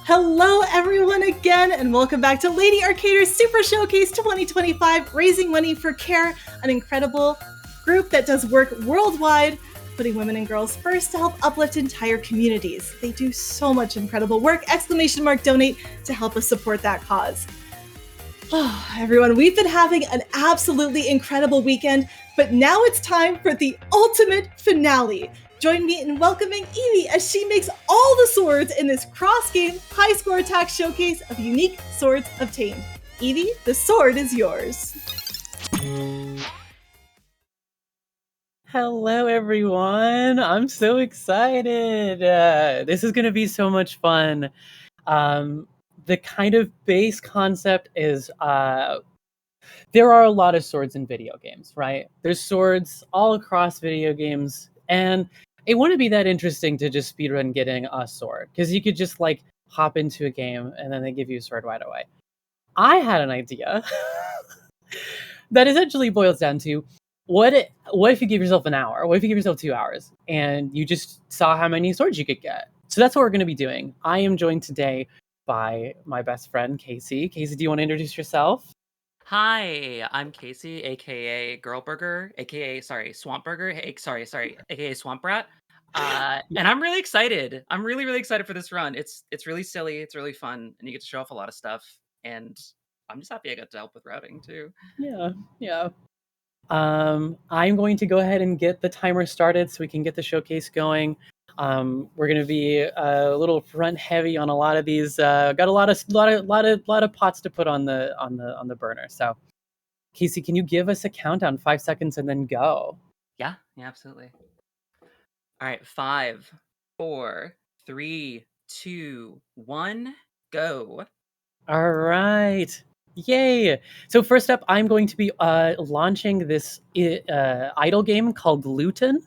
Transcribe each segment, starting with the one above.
Hello everyone again, and welcome back to Lady Arcader's Super Showcase 2025, raising money for CARE, an incredible group that does work worldwide, putting women and girls first to help uplift entire communities. They do so much incredible work! ! Donate to help us support that cause. Oh, everyone, we've been having an absolutely incredible weekend, but now it's time for the ultimate finale. Join me in welcoming Evie as she makes all the swords in this cross-game, high-score attack showcase of unique swords obtained. Evie, the sword is yours. Hello, everyone. I'm so excited. This is going to be so much fun. The kind of base concept is there are a lot of swords in video games, right? There's swords all across video games, and it wouldn't be that interesting to just speedrun getting a sword, because you could just like hop into a game and then they give you a sword right away. I had an idea that essentially boils down to what if you give yourself an hour? What if you give yourself 2 hours and you just saw how many swords you could get? So that's what we're going to be doing. I am joined today by my best friend, Casey. Casey, do you want to introduce yourself? Hi, I'm Casey, aka Girlburger, aka Swampburger, aka Swampbrat. And I'm really excited. I'm really excited for this run. It's really silly, it's really fun, and you get to show off a lot of stuff. And I'm just happy I got to help with routing too. Yeah. I'm going to go ahead and get the timer started so we can get the showcase going. We're going to be a little front heavy on a lot of these. Got a lot of pots to put on the burner. So, Casey, can you give us a countdown, 5 seconds, and then go? Yeah, absolutely. All right, 5, 4, 3, 2, 1, go. All right. Yay! So first up, I'm going to be launching this idle game called Luton.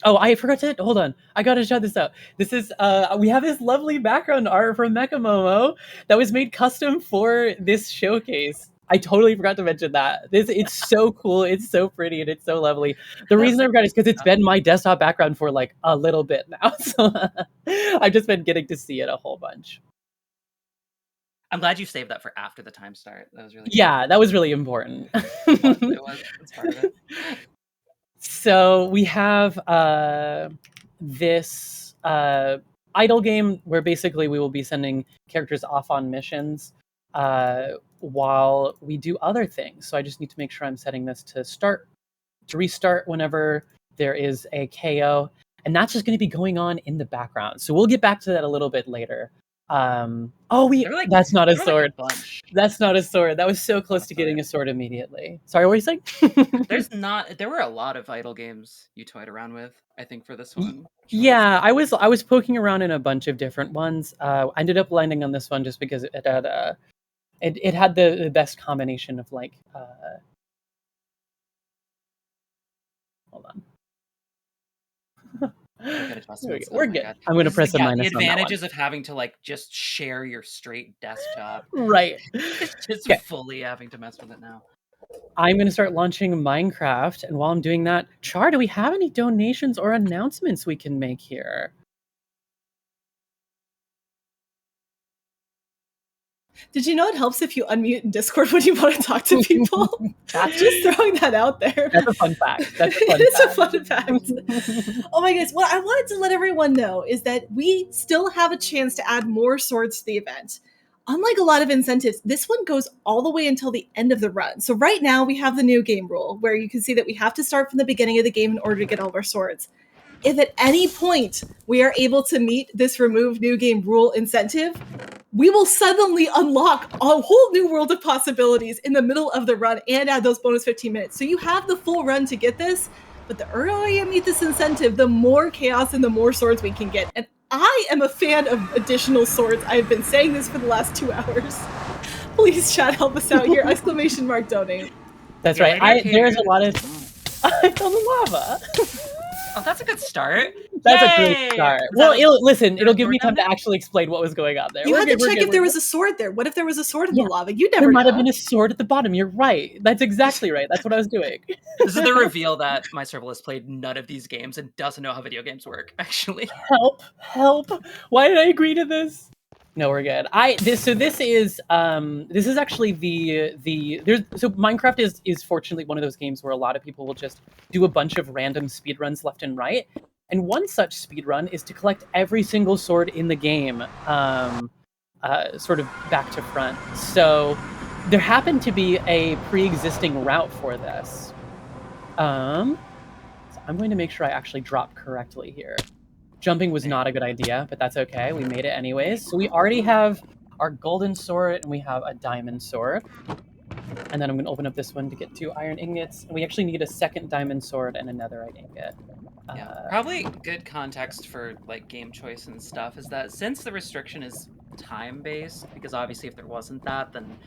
Oh, I forgot to, hold on. I gotta shout this out. This is, we have this lovely background art from Mechamomo that was made custom for this showcase. I totally forgot to mention that. It's so cool, it's so pretty, and it's so lovely. The reason I forgot is because it's been my desktop background for like a little bit now, so I've just been getting to see it a whole bunch. I'm glad you saved that for after the time start. That was really important. That was really important. It was. It's part of it. So we have this idle game where basically we will be sending characters off on missions while we do other things. So I just need to make sure I'm setting this to restart whenever there is a KO. And that's just going to be going on in the background. So we'll get back to that a little bit later. That's not a sword. That's not a sword. That was so close to getting a sword immediately. Sorry, what were you saying? There were a lot of idle games you toyed around with, I think, for this one. Yeah, I was poking around in a bunch of different ones. I ended up landing on this one just because it had the best combination of like hold on. We're good. I'm going to press a minus. The advantages of having to like just share your straight desktop. Right. Just fully having to mess with it now. I'm going to start launching Minecraft, and while I'm doing that, Char, do we have any donations or announcements we can make here? Did you know it helps if you unmute in Discord when you want to talk to people? Just throwing that out there. That's a fun fact. It is a fun fact. Oh my goodness. What I wanted to let everyone know is that we still have a chance to add more swords to the event. Unlike a lot of incentives, this one goes all the way until the end of the run. So right now we have the new game rule where you can see that we have to start from the beginning of the game in order to get all of our swords. If at any point we are able to meet this remove new game rule incentive, we will suddenly unlock a whole new world of possibilities in the middle of the run and add those bonus 15 minutes. So you have the full run to get this, but the earlier you meet this incentive, the more chaos and the more swords we can get. And I am a fan of additional swords. I've been saying this for the last 2 hours. Please, chat, help us out here. ! Donate. That's right. There's a lot of... I found the lava. Oh, that's a good start. That's a great Yay! start. Is Well, that a- listen, there a it'll give sword me down time to there? actually explain what was going on there. You We're had to good, we're check good, if there we're was good. a sword there. What if there was a sword in Yeah. the lava? You There never might have know. been a sword at the bottom. You're right. That's exactly right. That's what I was doing. This is the reveal that myserval has played none of these games and doesn't know how video games work, actually. Help. Why did I agree to this? No, we're good. This is actually so Minecraft is fortunately one of those games where a lot of people will just do a bunch of random speedruns left and right. And one such speedrun is to collect every single sword in the game, sort of back to front. So there happened to be a pre-existing route for this. So I'm going to make sure I actually drop correctly here. Jumping was not a good idea, but that's okay. We made it anyways. So we already have our golden sword and we have a diamond sword. And then I'm going to open up this one to get 2 iron ingots. And we actually need a second diamond sword and a netherite ingot. Yeah, probably good context for like game choice and stuff is that since the restriction is time-based, because obviously if there wasn't that, then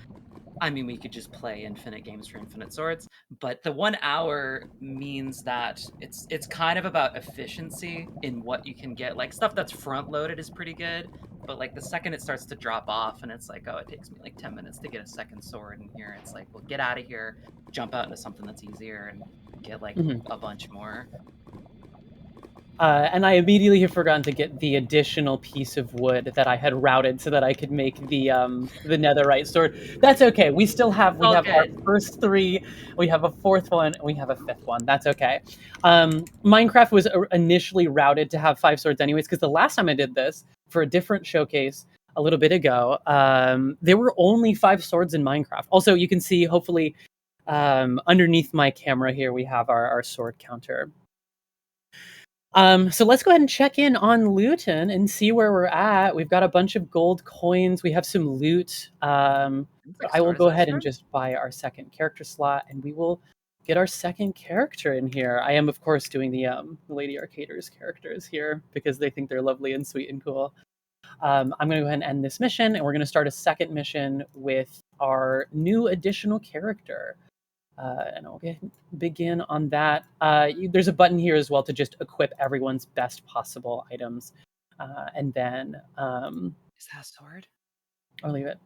I mean, we could just play infinite games for infinite swords, but the 1 hour means that it's kind of about efficiency in what you can get. Like stuff that's front loaded is pretty good, but like the second it starts to drop off and it's like, oh, it takes me like 10 minutes to get a second sword in here. It's like, well, get out of here, jump out into something that's easier and get like a bunch more. And I immediately have forgotten to get the additional piece of wood that I had routed so that I could make the netherite sword. That's okay. We have our first 3. We have a 4th one, and we have a 5th one. That's okay. Minecraft was initially routed to have 5 swords anyways, because the last time I did this for a different showcase a little bit ago, there were only 5 swords in Minecraft. Also, you can see, hopefully, underneath my camera here, we have our sword counter. So let's go ahead and check in on Luton and see where we're at. We've got a bunch of gold coins. We have some loot. I will go ahead and just buy our second character slot, and we will get our second character in here. I am, of course, doing the Lady Arcaders characters here because they think they're lovely and sweet and cool. I'm going to go ahead and end this mission, and we're going to start a second mission with our new additional character. And I'll begin on that. There's a button here as well to just equip everyone's best possible items. And then... is that a sword? I'll leave it.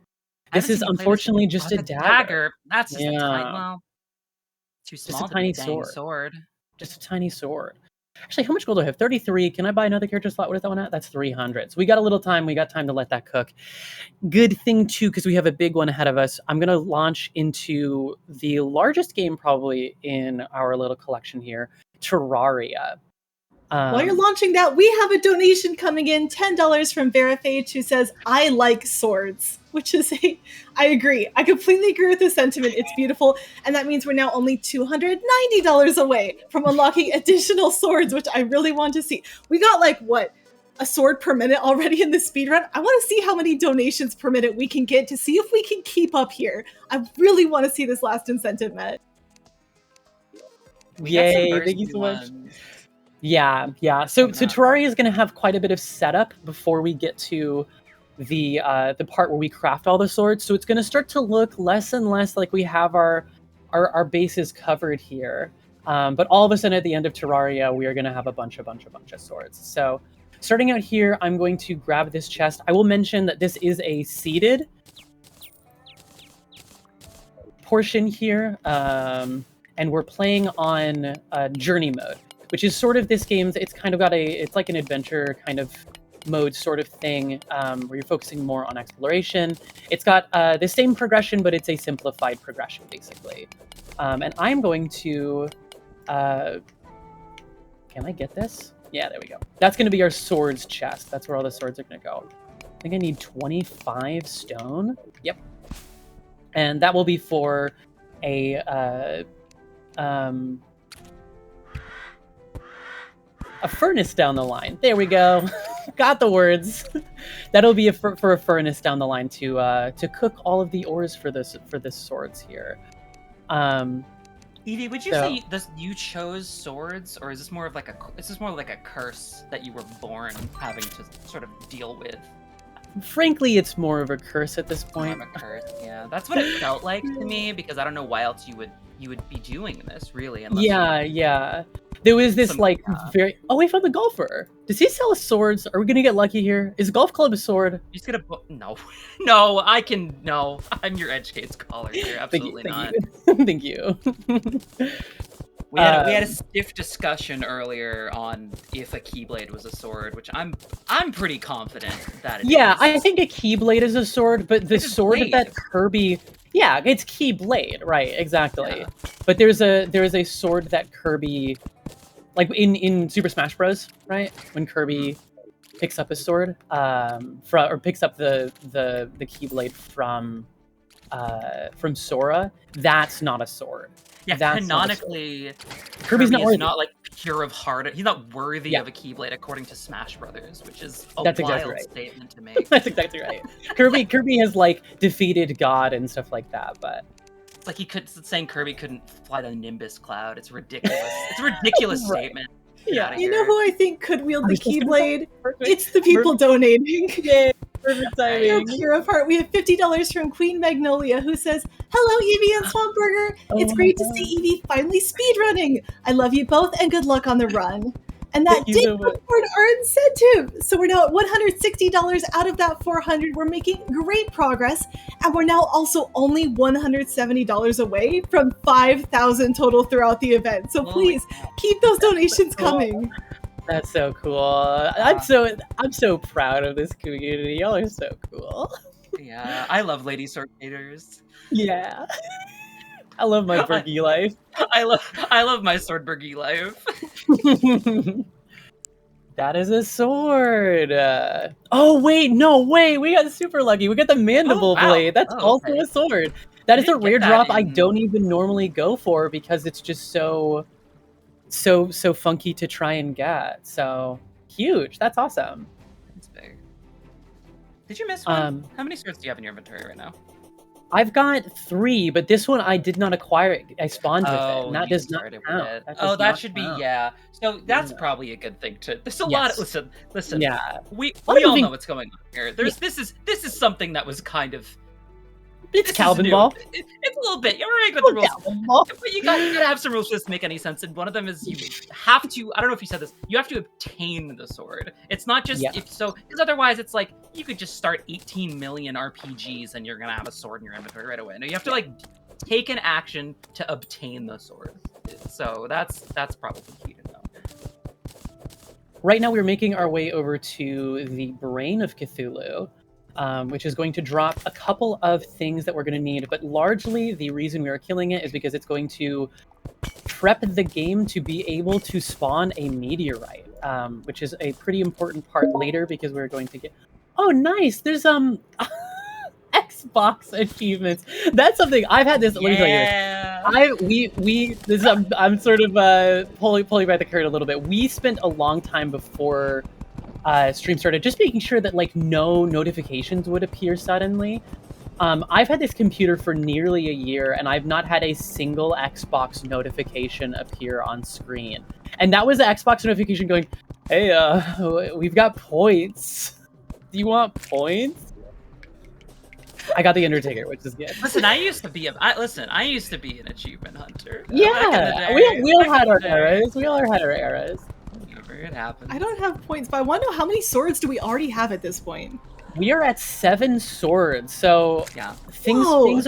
This is unfortunately just a dagger. That's just a tiny... Well, too small to be a dang sword. Just a tiny sword. Actually, how much gold do I have? 33. Can I buy another character slot? What is that one at? That's 300. So we got a little time. We got time to let that cook. Good thing, too, because we have a big one ahead of us. I'm going to launch into the largest game probably in our little collection here, Terraria. While you're launching that, we have a donation coming in, $10 from Verifage, who says, I like swords, which is I agree. I completely agree with the sentiment. It's beautiful. And that means we're now only $290 away from unlocking additional swords, which I really want to see. We got a sword per minute already in the speedrun. I want to see how many donations per minute we can get to see if we can keep up here. I really want to see this last incentive met. Yay, thank you so much. Yeah. So Terraria is going to have quite a bit of setup before we get to the part where we craft all the swords. So it's going to start to look less and less like we have our bases covered here. But all of a sudden at the end of Terraria, we are going to have a bunch of swords. So starting out here, I'm going to grab this chest. I will mention that this is a seeded portion here, and we're playing on journey mode, which is sort of this game. It's kind of got it's like an adventure kind of mode sort of thing, where you're focusing more on exploration. It's got the same progression, but it's a simplified progression, basically. And I'm going to... can I get this? Yeah, there we go. That's going to be our swords chest. That's where all the swords are going to go. I think I need 25 stone. Yep. And that will be for a furnace down the line. There we go. Got the words. That'll be for a furnace down the line to cook all of the ores for this swords here. Evie, would you say you chose swords, or is this more of like a curse that you were born having to sort of deal with? Frankly, it's more of a curse at this point. More of a curse, yeah. That's what it felt like to me, because I don't know why else you would be doing this, really. Unless yeah. There was this Some- like very. Oh, we found the golfer. Does he sell swords? Are we gonna get lucky here? Is a golf club a sword? He's gonna no, no. No. I'm your Edgecade's caller here. Absolutely not. Thank you. We had a stiff discussion earlier on if a Keyblade was a sword, which I'm pretty confident that it is. Yeah, I think a Keyblade is a sword, but the It's a sword blade. that Kirby. Yeah, it's Keyblade, right? Exactly. Yeah. But there is a sword that Kirby, like in Super Smash Bros. Right, when Kirby picks up a sword, picks up the Keyblade from Sora. That's not a sword. Yeah, That's canonically, Kirby's not is worthy. not like pure of heart. He's not worthy Yeah. of a Keyblade according to Smash Brothers, which is a That's wild exactly right. statement to make. That's exactly right. Kirby has like defeated God and stuff like that, but It's like saying Kirby couldn't fly the Nimbus cloud. It's ridiculous. It's a ridiculous Right. statement. yeah. You know who I think could wield the Keyblade? Perfect. It's the people donating. Yay, perfect timing. Pure of heart. We have $50 from Queen Magnolia, who says, "Hello, Evie and Swampburger. It's Oh great my to see Evie finally speedrunning. I love you both, and good luck on the run." And that Thank you did so much. support our incentive. So we're now at $160 out of that $400. We're making great progress, and we're now also only $170 away from 5,000 total throughout the event. So Holy please keep those donations cool. coming. That's so cool. I'm so proud of this community. Y'all are so cool. Yeah, I love Lady Sword Raiders. Yeah. I love my Bergie life. I love my Swordburgy life. That is a sword. Oh wait, no way. We got super lucky. We got the mandible wow. blade. That's Oh, also okay. a sword. That is a didn't get rare that drop I in- don't even normally go for because it's just so funky to try and get. So huge. That's awesome. That's big. Did you miss one? Um, How many swords do you have in your inventory right now? I've got 3, but this one I did not acquire it. I spawned with it, Oh, and that you does not started with count. it. That Oh, does that not should be count. yeah. So that's Yeah. probably a good thing to. There's a lot. Yes. Listen. Yeah. We Lot of all moving- know what's going on here. This is something that was kind of. It's this is Calvin new. Ball. It's a little bit. You're right with the rules. Calvin Ball. But you gotta have some rules for this to make any sense, and one of them is you have to. I don't know if you said this. You have to obtain the sword. It's not just Yeah. because otherwise it's like you could just start 18 million RPGs and you're gonna have a sword in your inventory right away. No, you have to like take an action to obtain the sword. So that's probably key to know. Right now, we're making our way over to the Brain of Cthulhu, which is going to drop a couple of things that we're going to need, but largely the reason we are killing it is because it's going to prep the game to be able to spawn a meteorite, which is a pretty important part later because we're going to get... Oh, nice! There's, Xbox achievements. That's something I've had this... Let me tell you this. I'm sort of pulling by the curtain a little bit. We spent a long time before stream started just making sure that like no notifications would appear suddenly. I've had this computer for nearly a year and I've not had a single Xbox notification appear on screen. And that was the Xbox notification going, "Hey, we've got points. Do you want points?" I got the Undertaker, which is good. Listen, I used to be an achievement hunter. Yeah, we all had our eras. We all had our eras. It happened. I don't have points, but I want to know how many swords do we already have at this point? We are at 7 swords, so Yeah. things Whoa.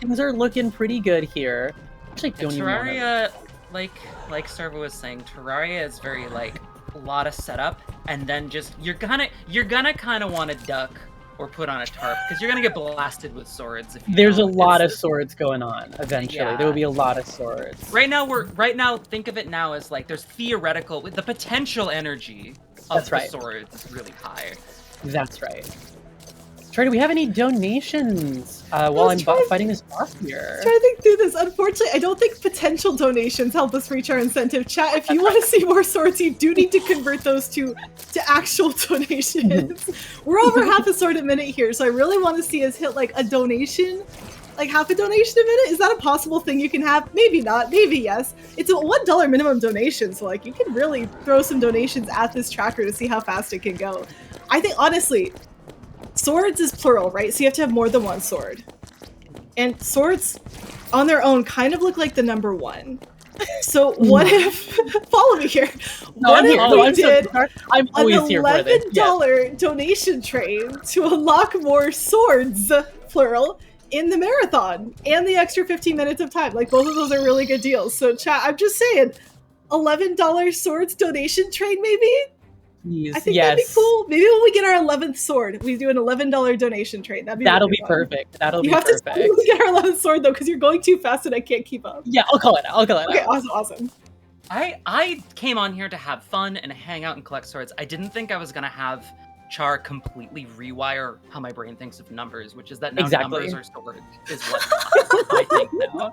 things are looking pretty good here. Actually, don't even wanna... Terraria, like Servo was saying, Terraria is very like a lot of setup, and then just you're gonna kind of want to duck or put on a tarp because you're gonna get blasted with swords. If you There's a don't. lot of It's- swords going on. Eventually, Yeah. there will be a lot of swords. Right now, think of it now as like there's theoretical, the potential energy of That's the right. swords is really high. That's right. Trey, do we have any donations while was I'm trying- fighting this boss here? Trying to think through this. Unfortunately, I don't think potential donations help us reach our incentive. Chat, if you want to see more swords, you do need to convert those to actual donations. We're over half a sword a minute here, so I really want to see us hit like a donation, like half a donation a minute. Is that a possible thing you can have? Maybe not, maybe yes. It's a $1 minimum donation, so like you can really throw some donations at this tracker to see how fast it can go. I think honestly, swords is plural, right? So you have to have more than one sword. And swords on their own kind of look like the number 1. So what if follow me here? What if we did I'm always here for this. $11 donation train to unlock more swords, plural, in the marathon and the extra 15 minutes of time? Like both of those are really good deals. So chat, I'm just saying, $11 swords donation train maybe? Jeez, I think that'd be cool. Maybe when we get our 11th sword, we do an $11 donation train. That'll be perfect. That'll be perfect. You have to get our 11th sword though, because you're going too fast and I can't keep up. Yeah, I'll call it out. Okay, awesome. I came on here to have fun and hang out and collect swords. I didn't think I was gonna have Char completely rewire how my brain thinks of numbers, which is that now numbers are swords is what I think now.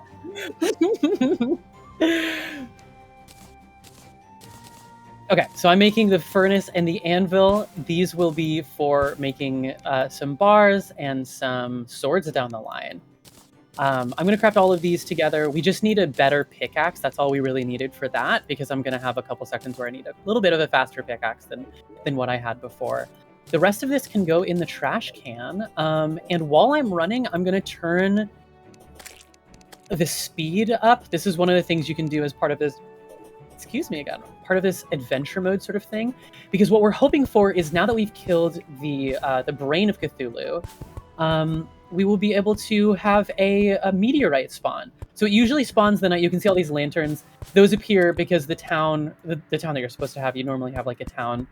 Okay, so I'm making the furnace and the anvil. These will be for making some bars and some swords down the line. I'm going to craft all of these together. We just need a better pickaxe. That's all we really needed for that, because I'm going to have a couple seconds where I need a little bit of a faster pickaxe than what I had before. The rest of this can go in the trash can. And while I'm running, I'm going to turn the speed up. This is one of the things you can do as part of this, part of this adventure mode sort of thing. Because what we're hoping for is, now that we've killed the brain of Cthulhu, we will be able to have a meteorite spawn. So it usually spawns the night. You can see all these lanterns. Those appear because the town that you're supposed to have, you normally have like a town.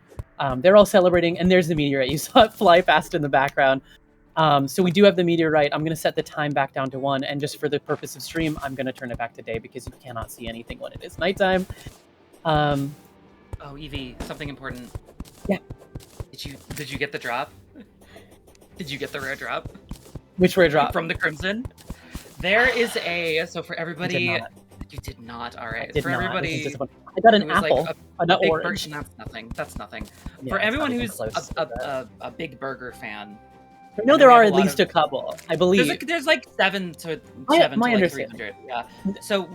They're all celebrating, and there's the meteorite. You saw it fly past in the background. So we do have the meteorite. I'm going to set the time back down to 1, and just for the purpose of stream, I'm going to turn it back to day because you cannot see anything when it is nighttime. Oh, Evie, something important. Yeah. Did you get the drop? Did you get the rare drop? Which rare drop? From the Crimson. There is so for everybody, you did not. All right. For everybody, I got an apple, like not orange. That's nothing. Yeah, for everyone who's a big burger fan, I know there are at least a couple. I believe there's like 7 to like 300. Yeah. So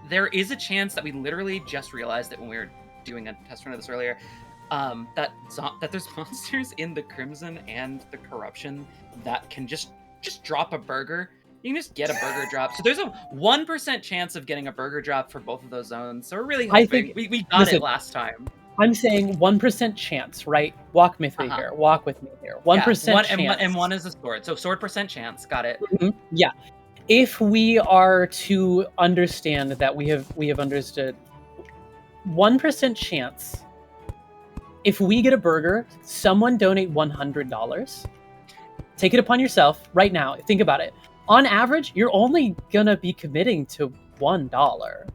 there is a chance that we literally just realized it when we were doing a test run of this earlier. That there's monsters in the Crimson and the Corruption that can just drop a burger. You can just get a burger drop. So there's a 1% chance of getting a burger drop for both of those zones. So we're really hoping we got it last time. I'm saying 1% chance, right? Walk with me here. Walk with me here. 1% chance. And 1 is a sword. So sword percent chance. Got it. Mm-hmm. Yeah. If we are to understand that we have understood 1% chance. If we get a burger, someone donate $100. Take it upon yourself right now. Think about it. On average, you're only gonna be committing to $1.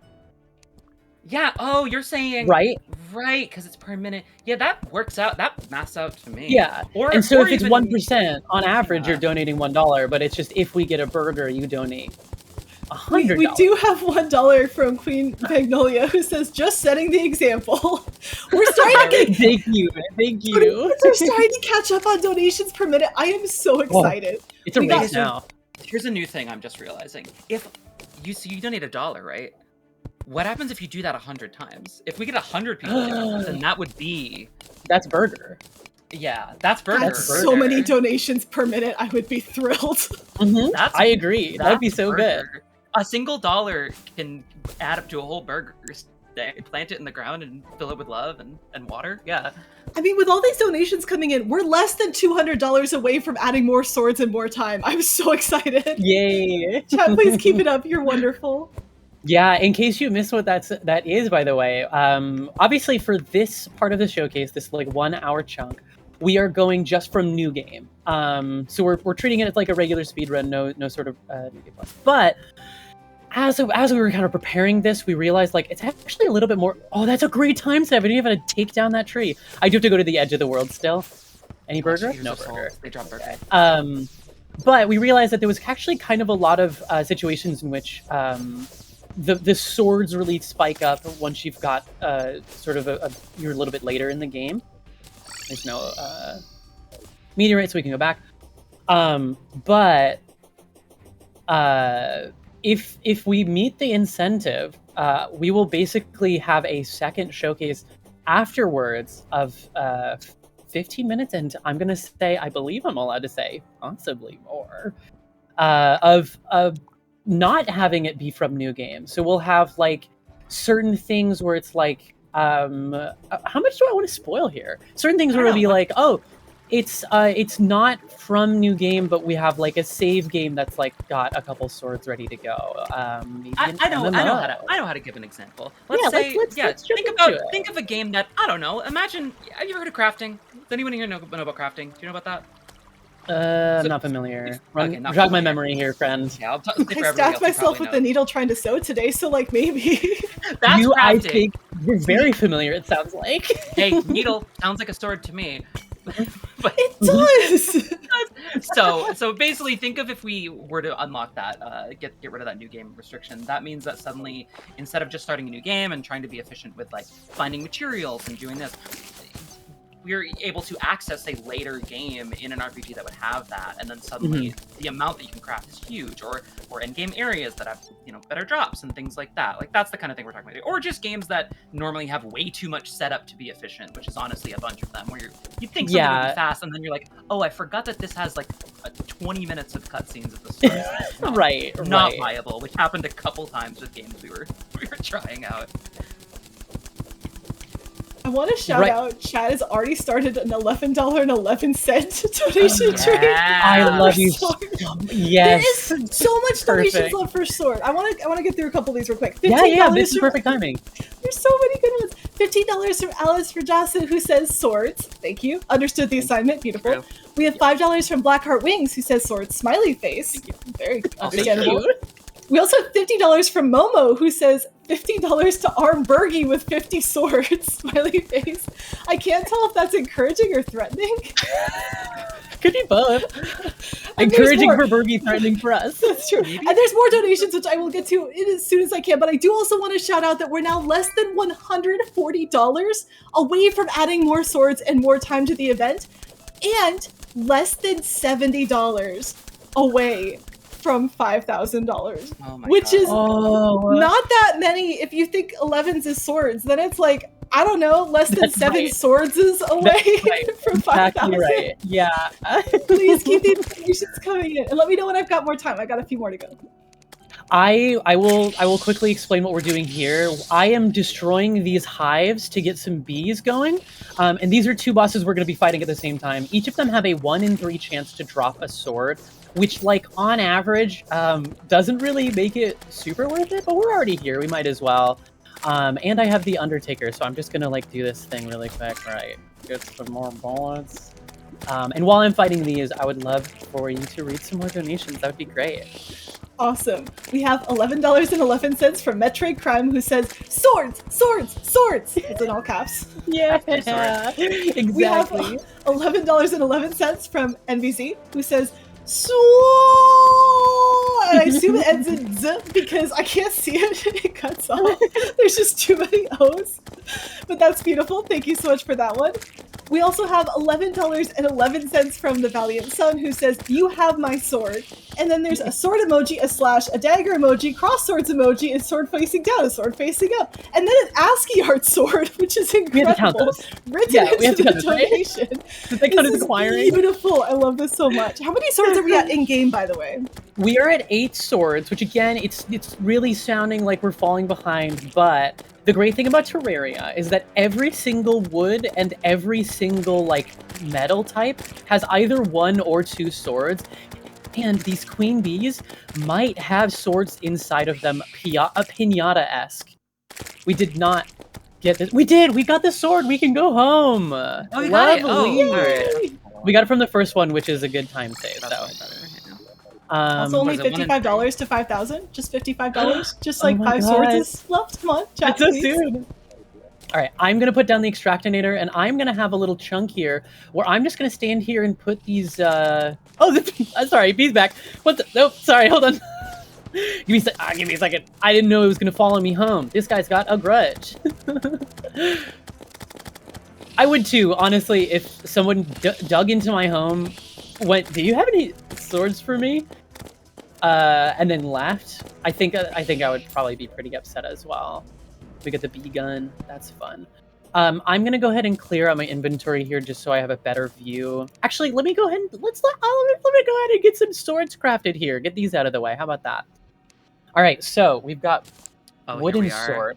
Yeah. Oh, you're saying right, because it's per minute. Yeah, that works out. That maths out to me. Yeah. And so if it's 1%, on average, you're donating $1. But it's just, if we get a burger, you donate $100. We do have $1 from Queen Magnolia, who says, "Just setting the example." We're starting to get. Thank you. We're starting to catch up on donations per minute. I am so excited. It's a race now. Here's a new thing I'm just realizing. If you donate $1, right? What happens if you do that 100 times? If we get 100 people, then that would be... That's burger. Yeah, that's burger. That's so many donations per minute. I would be thrilled. Mm-hmm. I agree. That'd be so good. A single dollar can add up to a whole burger. Plant it in the ground and fill it with love and water. Yeah. I mean, with all these donations coming in, we're less than $200 away from adding more swords and more time. I'm so excited. Yay. Chat, please keep it up. You're wonderful. Yeah, in case you missed what that is, by the way, obviously for this part of the showcase, this like 1 hour chunk, we are going just from new game. So we're treating it as like a regular speedrun, no sort of new game plus. But as we were kind of preparing this, we realized like it's actually a little bit more. Oh, that's a great time save. I didn't even have to take down that tree. I do have to go to the edge of the world still. Any burger? No burger. They drop burger. But we realized that there was actually kind of a lot of situations in which the swords really spike up once you've got sort of you're a little bit later in the game. There's no meteorite, so we can go back. But if we meet the incentive, we will basically have a second showcase afterwards of 15 minutes, and I'm gonna say, I believe I'm allowed to say possibly more, of not having it be from New Game. So we'll have like certain things where it's like, how much do I want to spoil here? Certain things where it'll be like, oh, it's not from New Game, but we have like a save game that's like got a couple swords ready to go. Maybe I know how to give an example. Let's think of a game that, I don't know. Imagine, have you heard of crafting? Does anyone here know about crafting? Do you know about that? I'm not familiar. Jog my memory here, friend. Yeah, I stabbed myself with the needle trying to sew today, so like maybe. That's crafting. I think you're very familiar. It sounds like. Hey, needle sounds like a sword to me. But it does. So basically, think of if we were to unlock that, get rid of that new game restriction. That means that suddenly, instead of just starting a new game and trying to be efficient with like finding materials and doing this, we're able to access a later game in an RPG that would have that, and then suddenly the amount that you can craft is huge, or end-game areas that have, you know, better drops and things like that. Like, that's the kind of thing we're talking about. Or just games that normally have way too much setup to be efficient, which is honestly a bunch of them, where you think something will be fast, and then you're like, oh, I forgot that this has like 20 minutes of cutscenes at the start. Not viable, which happened a couple times with games we were trying out. I want to shout out, Chad has already started an $11.11 donation train. I love you. Yes. There is so much donation love for Sword. I want to get through a couple of these real quick. Yeah, this is perfect timing. There's so many good ones. $15 from Alice Rajasa, who says swords. Thank you. Understood the assignment. Beautiful. We have $5 from Blackheart Wings, who says swords. Smiley face. Very understandable. We also have $50 from Momo, who says $50 to arm Bergie with 50 swords. Smiley face. I can't tell if that's encouraging or threatening. Could be both. Encouraging for Bergie, threatening for us. That's true. And there's more donations, which I will get to as soon as I can. But I do also want to shout out that we're now less than $140 away from adding more swords and more time to the event, and less than $70 away from $5,000, which is not that many. If you think 11s is swords, then it's like, I don't know, less than 7 swords is away from 5,000. Right. Yeah. Please keep these donations coming in, and let me know when I've got more time. I got a few more to go. I will quickly explain what we're doing here. I am destroying these hives to get some bees going, and these are 2 bosses we're going to be fighting at the same time. Each of them have a 1 in 3 chance to drop a sword, which, like, on average, doesn't really make it super worth it, but we're already here. We might as well. And I have the Undertaker, so I'm just gonna, like, do this thing really quick. Right, get some more bullets. And while I'm fighting these, I would love for you to read some more donations. That would be great. Awesome. We have $11.11 from Metroid Crime, who says, swords, swords, swords! It's in all caps. Yeah, exactly. We have $11.11 from NVZ, who says, sword! And I assume it ends in z because I can't see it. It cuts off. There's just too many O's. But that's beautiful. Thank you so much for that one. We also have $11.11 from the Valiant Sun, who says, you have my sword. And then there's a sword emoji, a slash, a dagger emoji, cross swords emoji, a sword facing down, a sword facing up. And then an ASCII art sword, which is incredible. We have to count those. Written into the donation. This is acquiring. Beautiful. I love this so much. How many swords are we at in-game, by the way? We are at 8 swords, which again, it's really sounding like we're falling behind, but the great thing about Terraria is that every single wood and every single, like, metal type has either 1 or 2 swords, and these queen bees might have swords inside of them, a pinata-esque. We did not get this. We did! We got the sword! We can go home! Oh, you got it! Oh, we got it from the first one, which is a good time save, so... Also only $55 to 5,000? Just $55? Just like 5 swords is left? Come on, chat, so soon. Alright, I'm gonna put down the Extractinator, and I'm gonna have a little chunk here, where I'm just gonna stand here and put these, sorry, bee's back. What the, nope, sorry, hold on. Give me a second. I didn't know it was gonna follow me home. This guy's got a grudge. I would too, honestly, if someone dug into my home, went, do you have any swords for me? And then left. I think I would probably be pretty upset as well. We get the bee gun. That's fun. I'm gonna go ahead and clear out my inventory here just so I have a better view. Actually, let me go ahead and let me go ahead and get some swords crafted here. Get these out of the way. How about that? All right, so we've got Oh, wooden here we are. sword.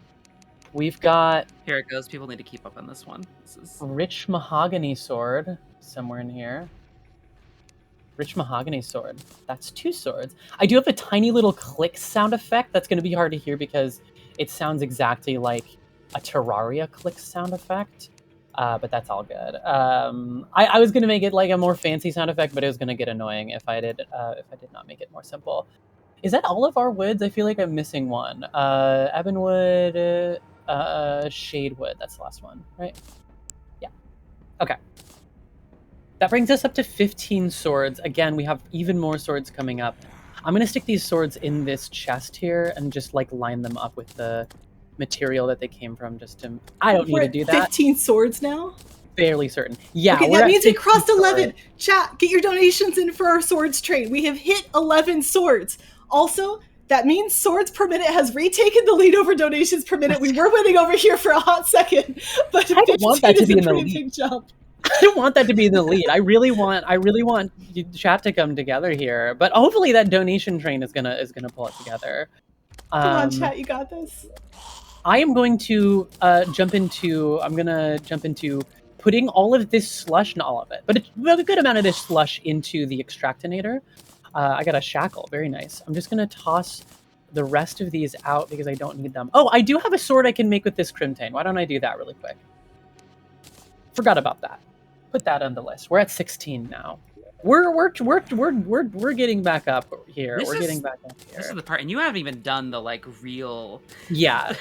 We've got Here it goes. People need to keep up on this one. This is rich mahogany sword somewhere in here. Rich mahogany sword. That's 2 swords. I do have a tiny little click sound effect that's going to be hard to hear because it sounds exactly like a Terraria click sound effect. But that's all good. I was going to make it like a more fancy sound effect, but it was going to get annoying if I did not make it more simple. Is that all of our woods? I feel like I'm missing one. Ebonwood, shadewood. That's the last one, right? Yeah. Okay. That brings us up to 15 swords. Again, we have even more swords coming up. I'm going to stick these swords in this chest here and just like line them up with the material that they came from just to... I don't need to do that. 15 swords now? Fairly certain. Yeah, okay, that means we crossed 11. Chat, get your donations in for our swords trade. We have hit 11 swords. Also, that means swords per minute has retaken the lead over donations per minute. We were winning over here for a hot second, but I don't want that to be in the lead. Big jump. I don't want that to be in the lead. I really want chat to come together here. But hopefully that donation train is gonna pull it together. Come on, chat, you got this. I am going to jump into putting all of this slush, not all of it, but a good amount of this slush into the extractinator. I got a shackle, very nice. I'm just gonna toss the rest of these out because I don't need them. Oh, I do have a sword I can make with this crimtane. Why don't I do that really quick? Forgot about that. Put that on the list. We're at 16 now. We're getting back up here. We're getting back up here. This is the part, and you haven't even done the like real. Yeah.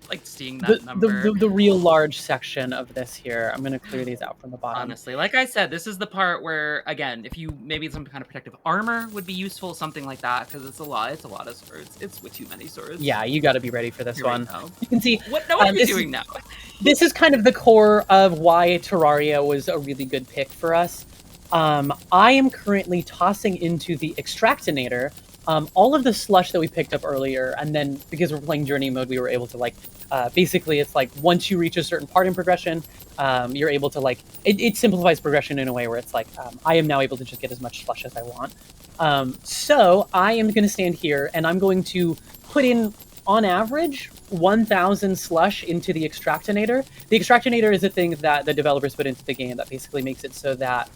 Like seeing that number. The real large section of this here. I'm gonna clear these out from the bottom. Honestly, like I said, this is the part where, again, if you maybe some kind of protective armor would be useful, something like that, because it's a lot of swords. It's with too many swords. Yeah, you got to be ready for this one. You can see what are we doing now? This is kind of the core of why Terraria was a really good pick for us. I am currently tossing into the extractinator all of the slush that we picked up earlier, and then because we're playing journey mode, we were able to like basically it's like once you reach a certain part in progression, you're able to like it simplifies progression in a way where it's like I am now able to just get as much slush as I want. So I am going to stand here and I'm going to put in on average 1,000 slush into the extractinator. The extractinator is a thing that the developers put into the game that basically makes it so that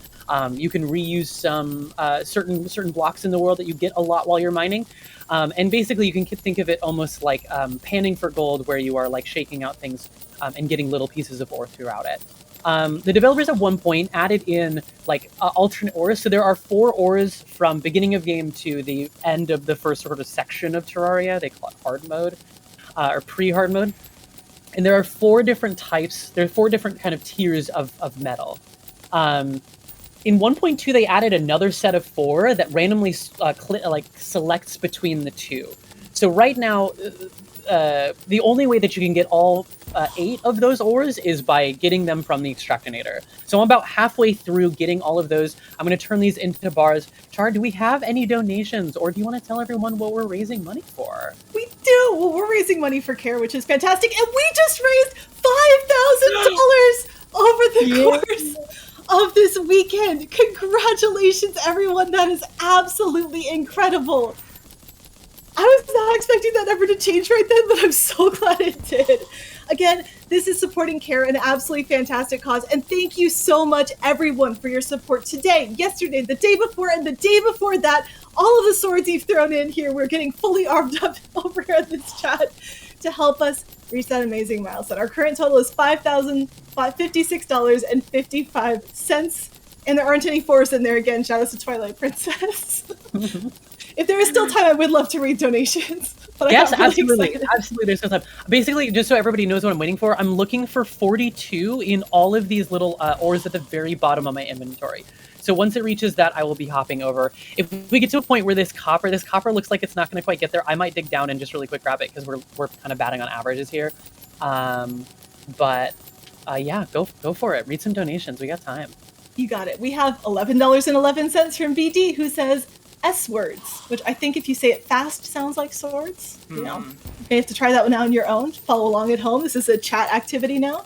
you can reuse some certain blocks in the world that you get a lot while you're mining. And basically you can think of it almost like panning for gold, where you are like shaking out things and getting little pieces of ore throughout it. The developers at one point added in like alternate ores. So there are 4 ores from beginning of game to the end of the first sort of section of Terraria. They call it hard mode or pre-hard mode. And there are 4 different types. There are 4 different kind of tiers of metal. In 1.2, they added another set of 4 that randomly selects between the 2. So right now, the only way that you can get all 8 of those ores is by getting them from the extractinator. So I'm about halfway through getting all of those. I'm going to turn these into bars. Char, do we have any donations, or do you want to tell everyone what we're raising money for? We do! Well, we're raising money for care, which is fantastic, and we just raised $5,000 over the course of this weekend. Congratulations, everyone. That is absolutely incredible. I was not expecting that number to change right then, but I'm so glad it did. Again, this is supporting CARE, an absolutely fantastic cause, and thank you so much, everyone, for your support today, yesterday, the day before, and the day before that. All of the swords you've thrown in here, we're getting fully armed up over here in this chat to help us reach that amazing milestone. Our current total is $5,056.55, and there aren't any 4s in there again. Shout out to Twilight Princess. If there is still time, I would love to read donations. But yes, really absolutely. excited. Absolutely, there's still time. Basically, just so everybody knows what I'm waiting for, I'm looking for 42 in all of these little ores at the very bottom of my inventory. So once it reaches that, I will be hopping over. If we get to a point where this copper looks like it's not going to quite get there, I might dig down and just really quick grab it, because we're kind of batting on averages here. Yeah, go for it. Read some donations. We got time. You got it. We have $11.11 from BD, who says S words, which I think if you say it fast sounds like swords. You know, you may have to try that one out on your own. Follow along at home. This is a chat activity now.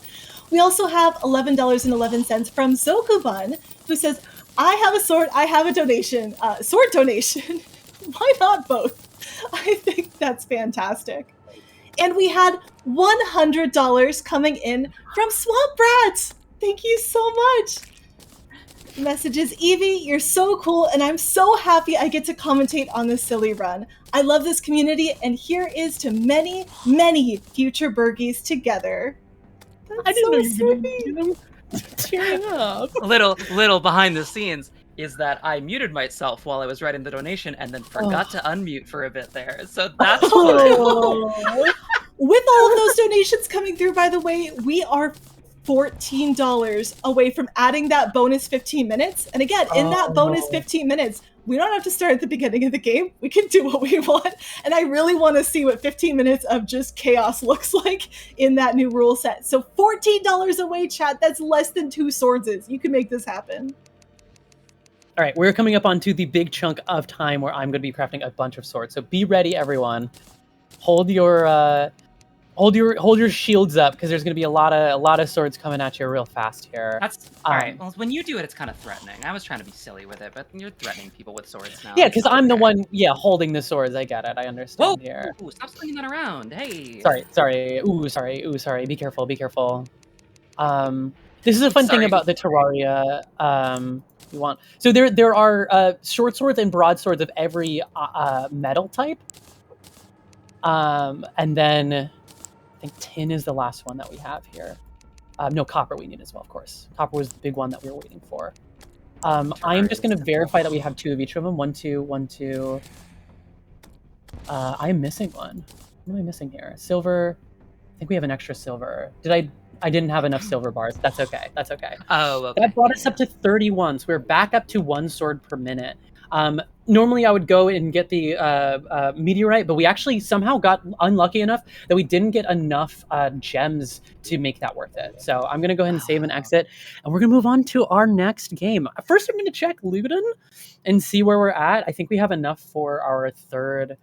We also have $11.11 from Zokubun, who says, I have a sword, I have a donation. Sword donation. Why not both? I think that's fantastic. And we had $100 coming in from Swampbrat. Thank you so much. Messages, Evie, you're so cool, and I'm so happy I get to commentate on this silly run. I love this community, and here is to many, many future Burgies together. That's I didn't know you so were going to tearing up. A little behind the scenes is that I muted myself while I was writing the donation and then forgot to unmute for a bit there. So that's fun. Oh. With all of those donations coming through, by the way, we are $14 away from adding that bonus 15 minutes. And again, in that bonus 15 minutes, we don't have to start at the beginning of the game. We can do what we want. And I really want to see what 15 minutes of just chaos looks like in that new rule set. So $14 away, chat. That's less than 2 swordses. You can make this happen. All right, we're coming up onto the big chunk of time where I'm going to be crafting a bunch of swords. So be ready, everyone. Hold your shields up because there's going to be a lot of swords coming at you real fast here. That's all right. Well, when you do it, it's kind of threatening. I was trying to be silly with it, but you're threatening people with swords now. Yeah, because I'm the one, holding the swords. I get it. I understand. Whoa! Here. Ooh, stop slinging that around. Hey. Sorry. Ooh, sorry. Be careful. This is a fun thing about the Terraria. You want so there are short swords and broadswords of every metal type. And then I think tin is the last one that we have here. No, copper we need as well, of course. Copper was the big one that we were waiting for. I am just going to verify that we have 2 of each of them. 1, 2, 1, 2. I'm missing one. What am I missing here? Silver. I think we have an extra silver. I didn't have enough silver bars. That's okay. Oh, okay. That brought us up to 31. So we're back up to 1 sword per minute. Normally I would go and get the meteorite, but we actually somehow got unlucky enough that we didn't get enough gems to make that worth it. So I'm going to go ahead and save and exit, and we're going to move on to our next game. First, I'm going to check Luden and see where we're at. I think we have enough for our 3rd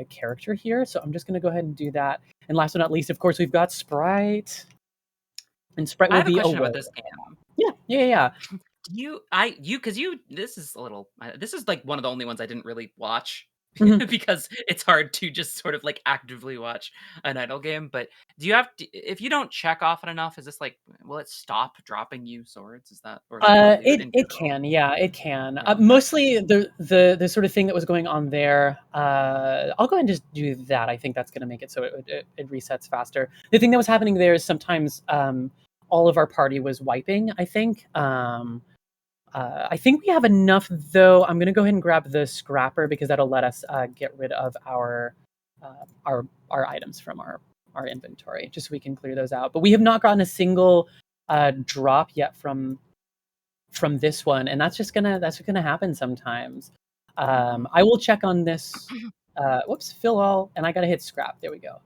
character here, so I'm just going to go ahead and do that. And last but not least, of course, we've got Sprite. And Sprite will be a question about this game. Yeah. This is like one of the only ones I didn't really watch Mhm. because it's hard to just sort of like actively watch an idle game. But do you if you don't check often enough, is this like, will it stop dropping you swords? Is that, or it can, it can. Mostly the sort of thing that was going on there. I'll go ahead and just do that. I think that's going to make it so it resets faster. The thing that was happening there is sometimes all of our party was wiping. I think we have enough though. I'm going to go ahead and grab the scrapper because that'll let us get rid of our items from our inventory, just so we can clear those out. But we have not gotten a single drop yet from this one, and that's gonna happen sometimes. I will check on this. Whoops, fill all, and I gotta hit scrap. There we go.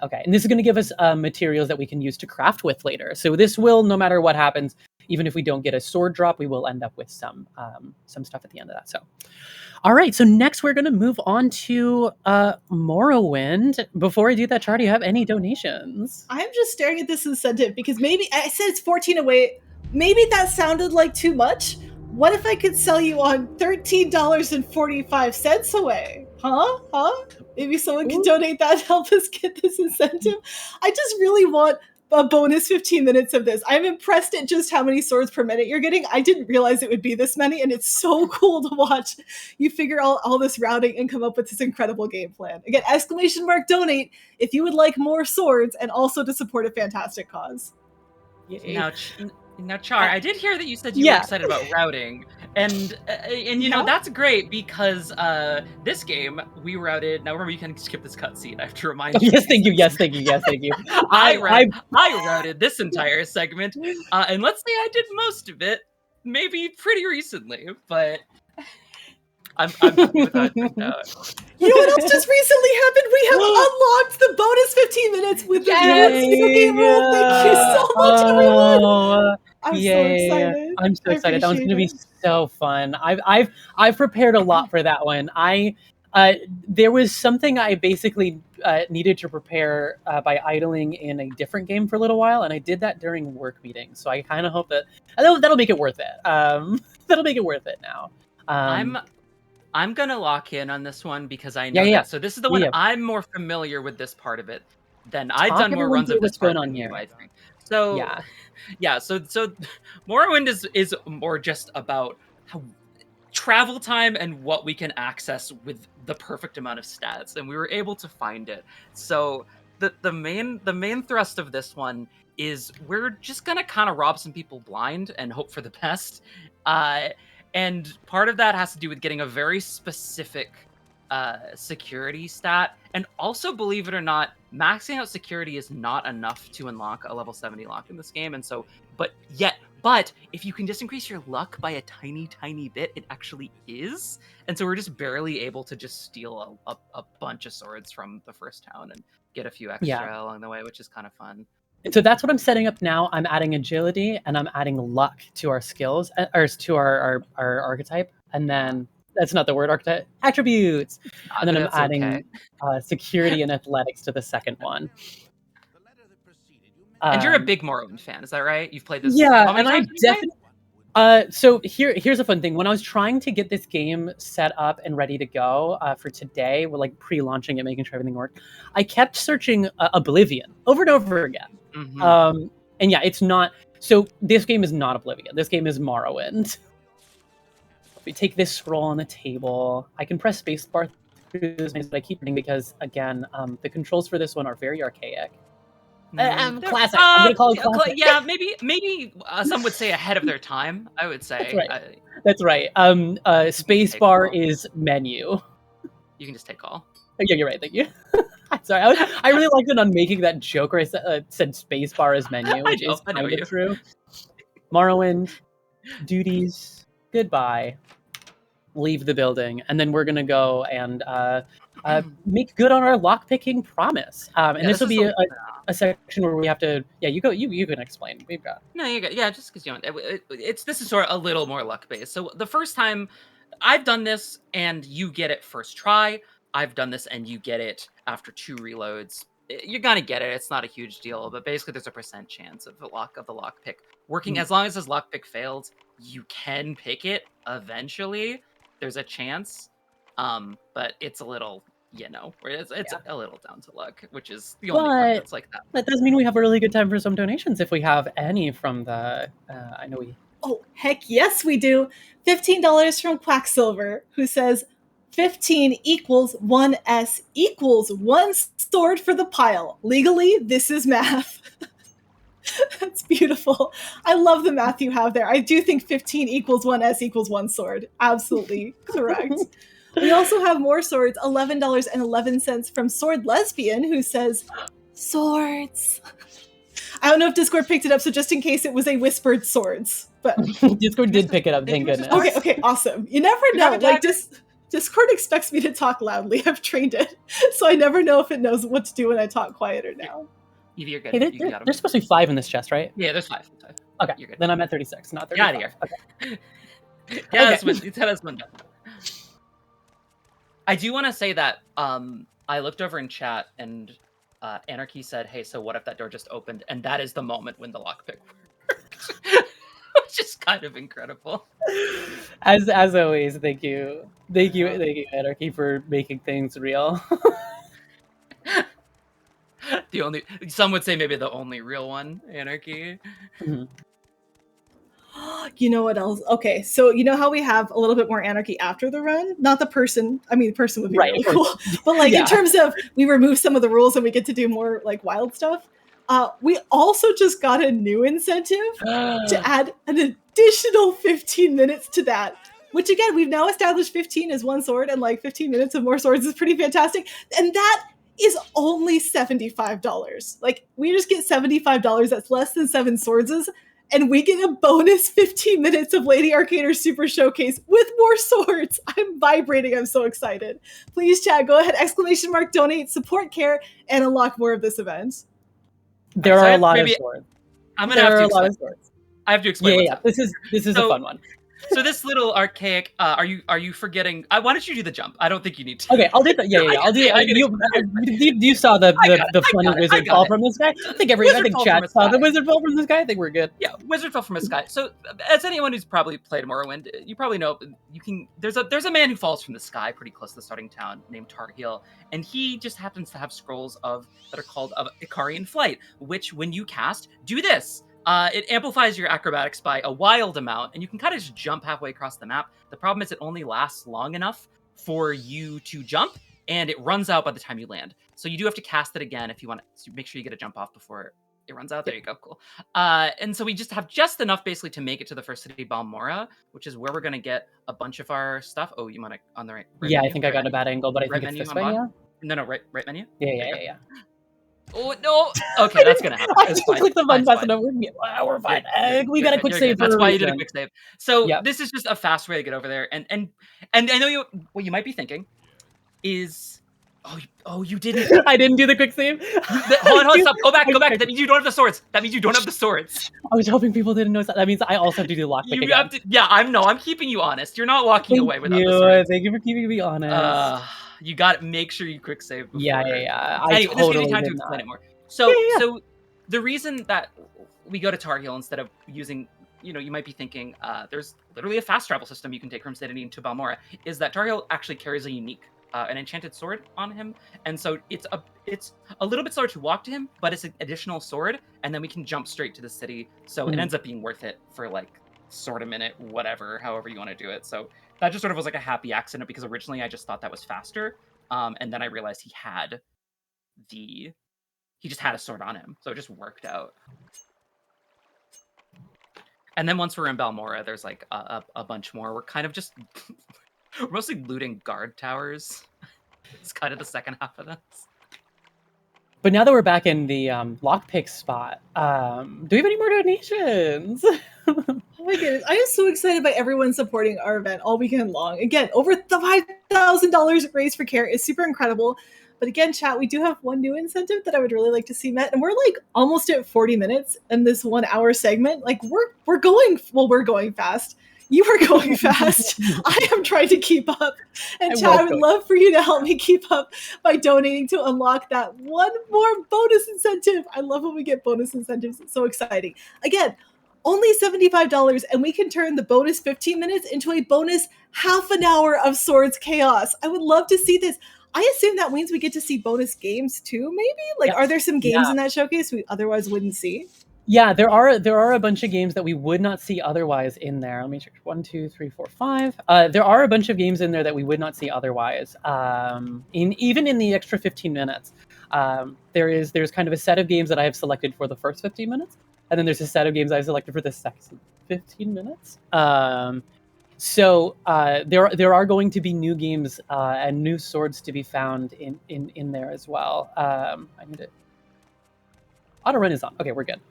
Okay, and this is gonna give us materials that we can use to craft with later. So this will, no matter what happens, even if we don't get a sword drop, we will end up with some stuff at the end of that. So, all right. So next we're going to move on to Morrowind. Before I do that, Char, do you have any donations? I'm just staring at this incentive because maybe I said it's 14 away. Maybe that sounded like too much. What if I could sell you on $13.45 away? Huh? Maybe someone can donate that to help us get this incentive. I just really want a bonus 15 minutes of this. I'm impressed at just how many swords per minute you're getting. I didn't realize it would be this many, and it's so cool to watch you figure out all this routing and come up with this incredible game plan. Again, !donate if you would like more swords and also to support a fantastic cause. Now, Char, I did hear that you said you were excited about routing, and you know that's great because this game we routed. Now remember, you can skip this cutscene. I have to remind you. Yes, thank you. I routed this entire segment, and let's say I did most of it, maybe pretty recently, but I'm happy with how it turned out. You know what else just recently happened? We have unlocked the bonus 15 minutes with the video game rule. Thank you so much, everyone. I'm so excited. I'm so excited. That one's going to be so fun. I've prepared a lot for that one. There was something I basically needed to prepare by idling in a different game for a little while, and I did that during work meetings. So I kind of hope that'll make it worth it. That'll make it worth it now. I'm gonna lock in on this one because I know Yeah. that. So this is the one Yeah. I'm more familiar with this part of it than I've Talk done more everyone runs through of this what's going part on than you, here. I think. So Yeah. yeah, so Morrowind is more just about how travel time and what we can access with the perfect amount of stats, and we were able to find it. So the main thrust of this one is we're just gonna kind of rob some people blind and hope for the best. uh and part of that has to do with getting a very specific security stat, and also, believe it or not, maxing out security is not enough to unlock a level 70 lock in this game. And so but if you can just increase your luck by a tiny bit, it actually is. And so we're just barely able to just steal a bunch of swords from the first town and get a few extra along the way, which is kind of fun. So that's what I'm setting up now. I'm adding agility and I'm adding luck to our skills, or to our archetype. And then that's not the word, archetype, attributes. And then I'm That's adding security and athletics to the second one. And you're a big Morrowind fan, is that right? You've played this. Yeah, How many and I times have you played? definitely. So here's a fun thing. When I was trying to get this game set up and ready to go for today, we're like pre-launching it, making sure everything worked. I kept searching Oblivion over and over again. Mhm. And yeah, it's not. So this game is not Oblivion. This game is Morrowind. We take this scroll on the table. I can press spacebar through this, but I keep reading because again, the controls for this one are very archaic. Classic. I'm gonna call it classic. Yeah, maybe some would say ahead of their time. I would say. That's right. Spacebar is menu. You can just take all. Yeah, you're right. Thank you. Sorry, I really liked it on making that joke where I said spacebar as menu, which is kind of true. Morrowind, duties, goodbye. Leave the building, and then we're gonna go and make good on our lockpicking promise. And this will be a section where we have to. Yeah, you go. You can explain. We've got. No, you got. Yeah, just because this is sort of a little more luck based. So the first time I've done this, and you get it first try. I've done this, and you get it after 2 reloads. You're gonna get it. It's not a huge deal, but basically, there's a % chance of the lockpick working. As long as this lockpick fails, you can pick it eventually. There's a chance, but it's a little, it's a little down to luck, which is the only part that's like that. That does mean we have a really good time for some donations if we have any from the. I know we. Oh, heck yes, we do. $15 from Quacksilver, who says 15 equals 1S equals 1 sword for the pile. Legally, this is math. That's beautiful. I love the math you have there. I do think 15 equals 1S equals 1 sword. Absolutely correct. We also have more swords, $11.11 from Sword Lesbian, who says, swords. I don't know if Discord picked it up, so just in case it was a whispered swords. But Discord did pick it up, thank goodness. Okay, awesome. You never know. Like Discord expects me to talk loudly. I've trained it. So I never know if it knows what to do when I talk quieter now. You're good. Hey, there's supposed to be 5 in this chest, right? Yeah, there's 5. Okay, you're good. Then I'm at 36, not 35. Get out of here. Yeah, that's one. I do want to say that I looked over in chat and Anarchy said, "Hey, so what if that door just opened?" And that is the moment when the lockpick worked, which is kind of incredible. As always, thank you, Anarchy, for making things real. Some would say maybe the only real one, Anarchy. Mm-hmm. You know what else? Okay, so you know how we have a little bit more anarchy after the run? Not the person. I mean, the person would be really cool. But like in terms of we remove some of the rules and we get to do more like wild stuff. We also just got a new incentive to add an additional 15 minutes to that. Which again, we've now established 15 as 1 sword, and like 15 minutes of more swords is pretty fantastic. And that is only $75. Like we just get $75. That's less than 7 swords. And we get a bonus 15 minutes of Lady Arcader's Super Showcase with more swords. I'm vibrating. I'm so excited. Please, chat, go ahead, ! Donate, support care, and unlock more of this event. There are a lot of swords. I'm going to have to explain. I have to explain. Yeah. This is a fun one. So this little archaic. Are you forgetting? Why don't you do the jump? I don't think you need to. Okay, I'll do that. Yeah. I'll do. You saw the funny wizard fall from the sky. I think chat saw the wizard fall from the sky. I think we're good. Yeah, wizard fell from the sky. So as anyone who's probably played Morrowind, you probably know you can. There's a man who falls from the sky pretty close to the starting town named Tarheel, and he just happens to have scrolls that are called of Icarian Flight, which when you cast, do this. It amplifies your acrobatics by a wild amount, and you can kind of just jump halfway across the map. The problem is it only lasts long enough for you to jump, and it runs out by the time you land. So you do have to cast it again if you want to make sure you get a jump off before it runs out. There you go. Cool. And so we just have just enough basically to make it to the first city, Balmora, which is where we're going to get a bunch of our stuff. Oh, you want to on the right yeah, menu? I think I got a bad angle, but I think it's this way, yeah? No, right menu? Yeah. Oh, no. Okay, that's going to happen. I didn't click the button fast enough. We're fine. We got a quick save. That's why you did a quick save. So this is just a fast way to get over there. And I know what you might be thinking is, you didn't. I didn't do the quick save. Hold on, stop. Go back. That means you don't have the swords. I was hoping people didn't notice that. That means I also have to do the lockpick again. I'm keeping you honest. You're not walking away without the swords. Thank you for keeping me honest. You got to make sure you quick save before. Yeah. Anyway, this gives you time to explain it more. So the reason that we go to Tarheel instead of using, you might be thinking, there's literally a fast travel system you can take from Citadine to Balmora, is that Tarheel actually carries a unique, an enchanted sword on him, and so it's a little bit slower to walk to him, but it's an additional sword, and then we can jump straight to the city, so it ends up being worth it for like sort of minute, whatever, however you want to do it. So that just sort of was like a happy accident, because originally I just thought that was faster, and then I realized he just had a sword on him, so it just worked out. And then once we're in Balmora, there's like a bunch more. We're kind of just we're mostly looting guard towers. It's kind of the second half of this. But now that we're back in the lockpick spot, do we have any more donations? Oh my goodness. I am so excited by everyone supporting our event all weekend long. Again, over the $5,000 raised for care is super incredible. But again, chat, we do have one new incentive that I would really like to see met. And we're like almost at 40 minutes in this 1 hour segment. Like we're going fast. You are going fast. I am trying to keep up. And chat, I would love for you to help me keep up by donating to unlock that one more bonus incentive. I love when we get bonus incentives. It's so exciting. Again, only $75, and we can turn the bonus 15 minutes into a bonus half an hour of Swords Chaos. I would love to see this. I assume that means we get to see bonus games too, maybe? Like, are there some games in that showcase we otherwise wouldn't see? Yeah, there are a bunch of games that we would not see otherwise in there. Let me check. 1, 2, 3, 4, 5. There are a bunch of games in there that we would not see otherwise. Even in the extra 15 minutes, there's kind of a set of games that I have selected for the first 15 minutes, and then there's a set of games I've selected for the second 15 minutes. So there are going to be new games and new swords to be found in there as well. I need it. Auto run is on. Okay, we're good.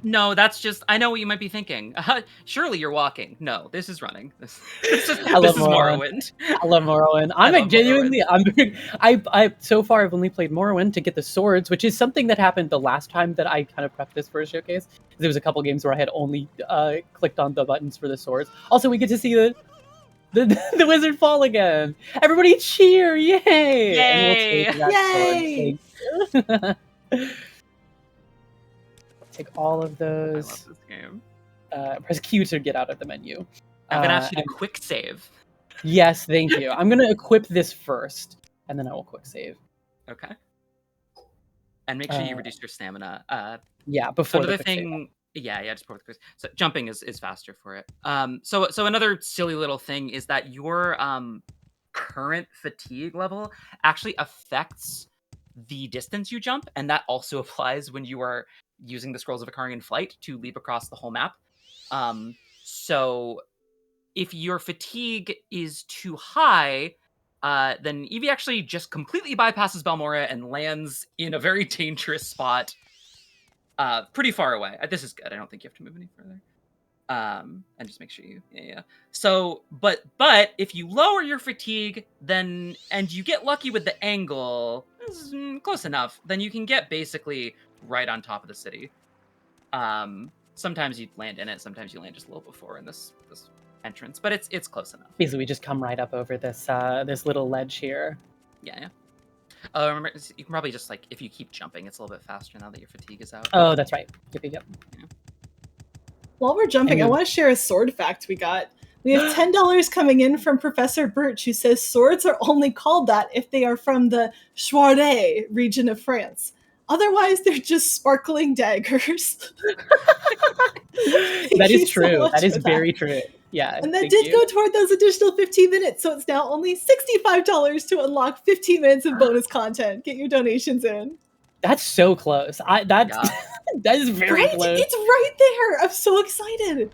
No, that's just, I know what you might be thinking. Surely you're walking. No, this is running. This is Morrowind. I love Morrowind. So far I've only played Morrowind to get the swords, which is something that happened the last time that I kind of prepped this for a showcase. There was a couple games where I had only clicked on the buttons for the swords. Also, we get to see the wizard fall again. Everybody cheer! Yay! Yay! And we'll take that sword. Take all of those. I love this game. Press Q to get out of the menu. I'm going to ask you to quick save. Yes, thank you. I'm going to equip this first, and then I will quick save. Okay. And make sure you reduce your stamina. Before the thing. Yeah, just before the quick. So jumping is faster for it. So another silly little thing is that your current fatigue level actually affects the distance you jump, and that also applies when you are using the Scrolls of Icarian Flight to leap across the whole map. So if your fatigue is too high, then Evie actually just completely bypasses Balmora and lands in a very dangerous spot pretty far away. This is good. I don't think you have to move any further. And just make sure you, So, but if you lower your fatigue, and you get lucky with the angle, close enough, then you can get basically right on top of the city. sometimes you land in it, sometimes you land just a little before in this entrance, but it's close enough. Basically, we just come right up over this this little ledge here. Yeah. Remember, you can probably just like if you keep jumping, it's a little bit faster now that your fatigue is out. Oh, that's right. Yep. While we're jumping, I want to share a sword fact we got. We have $10 coming in from Professor Birch, who says swords are only called that if they are from the Chouardet region of France. Otherwise, they're just sparkling daggers. That is true. That is very true. Yeah. And that did go toward those additional 15 minutes, so it's now only $65 to unlock 15 minutes of bonus content. Get your donations in. That's so close. That is very close. It's right there. I'm so excited.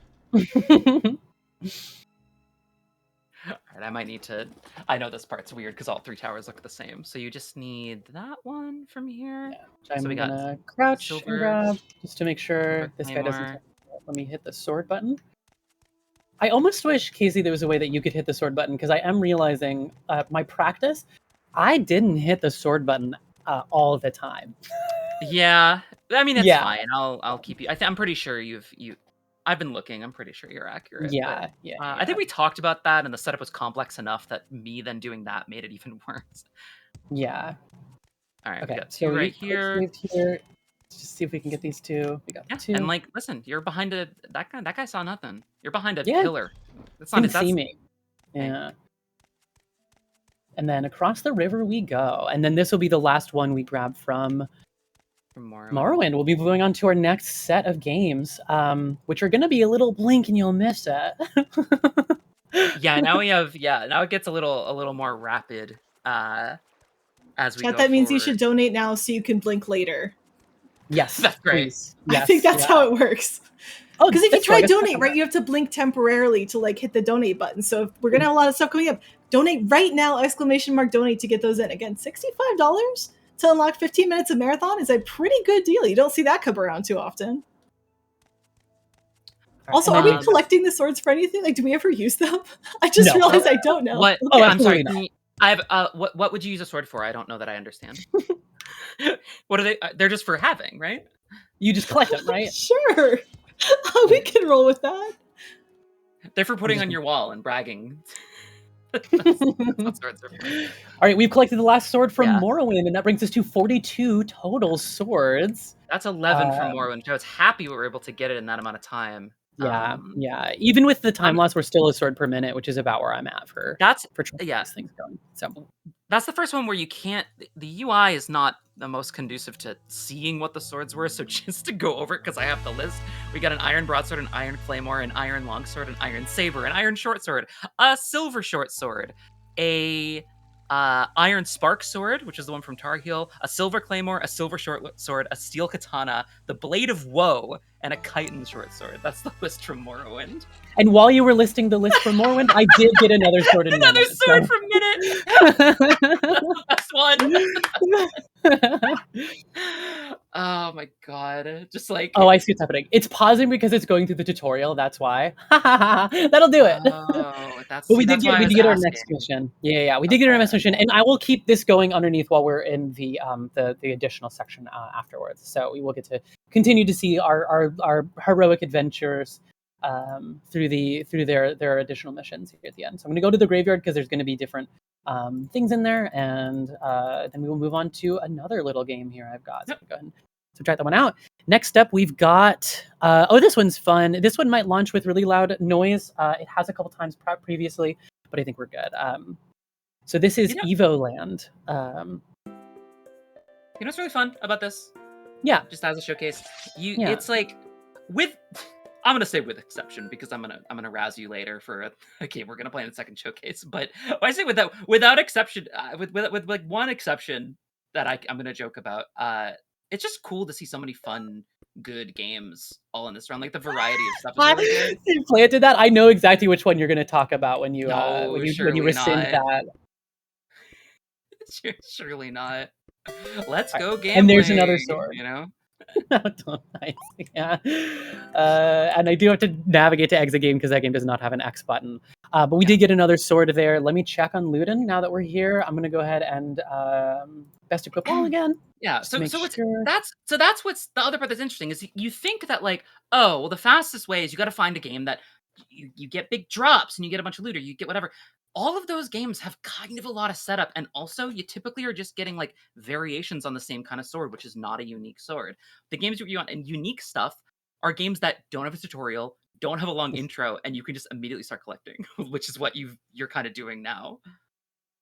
All right, I might need to. I know this part's weird because all 3 towers look the same. So you just need that one from here. Yeah, so we got gonna crouch and grab just to make sure this guy doesn't. Let me hit the sword button. I almost wish, Casey, there was a way that you could hit the sword button, because I am realizing my practice, I didn't hit the sword button all the time. Yeah, I mean, it's fine. I'll keep you. I'm pretty sure I've been looking. I'm pretty sure you're accurate. Yeah. I think we talked about that, and the setup was complex enough that me then doing that made it even worse. Yeah. All right. Okay. We got 2 right here. Let's just see if we can get these 2. We got 2. And like, listen, you're behind that guy saw nothing. You're behind a pillar. That's not. Didn't see me. Yeah. And then across the river we go, and then this will be the last one we grab from Morrowind. We'll be moving on to our next set of games, which are going to be a little blink and you'll miss it. Now it gets a little more rapid as we go that means forward. You should donate now so you can blink later. Yes, that's great. Yes, I think that's how it works. Because if you try donate, right, you have to blink temporarily to like hit the donate button. So if we're gonna have a lot of stuff coming up, donate right now! ! Donate to get those in. Again, $65 to unlock 15 minutes of marathon is a pretty good deal. You don't see that come around too often. Also, are we collecting the swords for anything? Like, do we ever use them? I just realized I don't know. What? Okay, I'm sorry. I have. What would you use a sword for? I don't know that I understand. What are they? They're just for having, right? You just collect them, right? Sure. We can roll with that. They're for putting on your wall and bragging. That's what swords are for. All right, we've collected the last sword from Morrowind, and that brings us to 42 total swords. That's 11 from Morrowind. I was happy we were able to get it in that amount of time. Yeah. Even with the time loss, we're still a sword per minute, which is about where I'm at for things going. So that's the first one where you can't. The UI is not the most conducive to seeing what the swords were. So just to go over it, because I have the list, we got an iron broadsword, an iron claymore, an iron longsword, an iron saber, an iron shortsword, a silver shortsword, a iron spark sword, which is the one from Tar Heel, a silver claymore, a silver short sword, a steel katana, the blade of woe, and a chitin short sword. That's the list from Morrowind. And while you were listing the list from Morrowind, I did get another sword in Another Minute, sword from Minute! That's the best one! Oh my god. Just like... Oh, I see what's happening. It's pausing because it's going through the tutorial, that's why. That'll do it. Oh, but we did get our next mission. Yeah. We did get our next mission, and I will keep this going underneath while we're in the additional section afterwards. So we will get to continue to see our heroic adventures through their additional missions here at the end. So I'm going to go to the graveyard because there's going to be different things in there, and then we will move on to another little game here I've got. So go ahead and subtract that one out. Next up, we've got this one's fun. This one might launch with really loud noise. It has a couple times previously, but I think we're good. So this is Evoland. You know what's really fun about this? Yeah. Just as a showcase, it's like I'm gonna say with exception because I'm gonna razz you later for a game we're gonna play in the second showcase. But I say without exception, with like one exception that I'm gonna joke about. It's just cool to see so many fun, good games all in this round. Like the variety of stuff is really good. You planted that. I know exactly which one you're gonna talk about when you rescind that. Surely not. Let's go gambling. And there's another sword. You know. Nice. Yeah. And I do have to navigate to exit game because that game does not have an X button. But we did get another sword there. Let me check on Ludin now that we're here. I'm going to go ahead and best equipped wall again. Yeah, Just to make so it's sure. that's what's the other part that's interesting is you think that like, oh, well, the fastest way is you got to find a game that you get big drops and you get a bunch of loot or you get whatever. All of those games have kind of a lot of setup, and also you typically are just getting like variations on the same kind of sword, which is not a unique sword. The games you want and unique stuff are games that don't have a tutorial, don't have a long intro, and you can just immediately start collecting, which is what you're kind of doing now.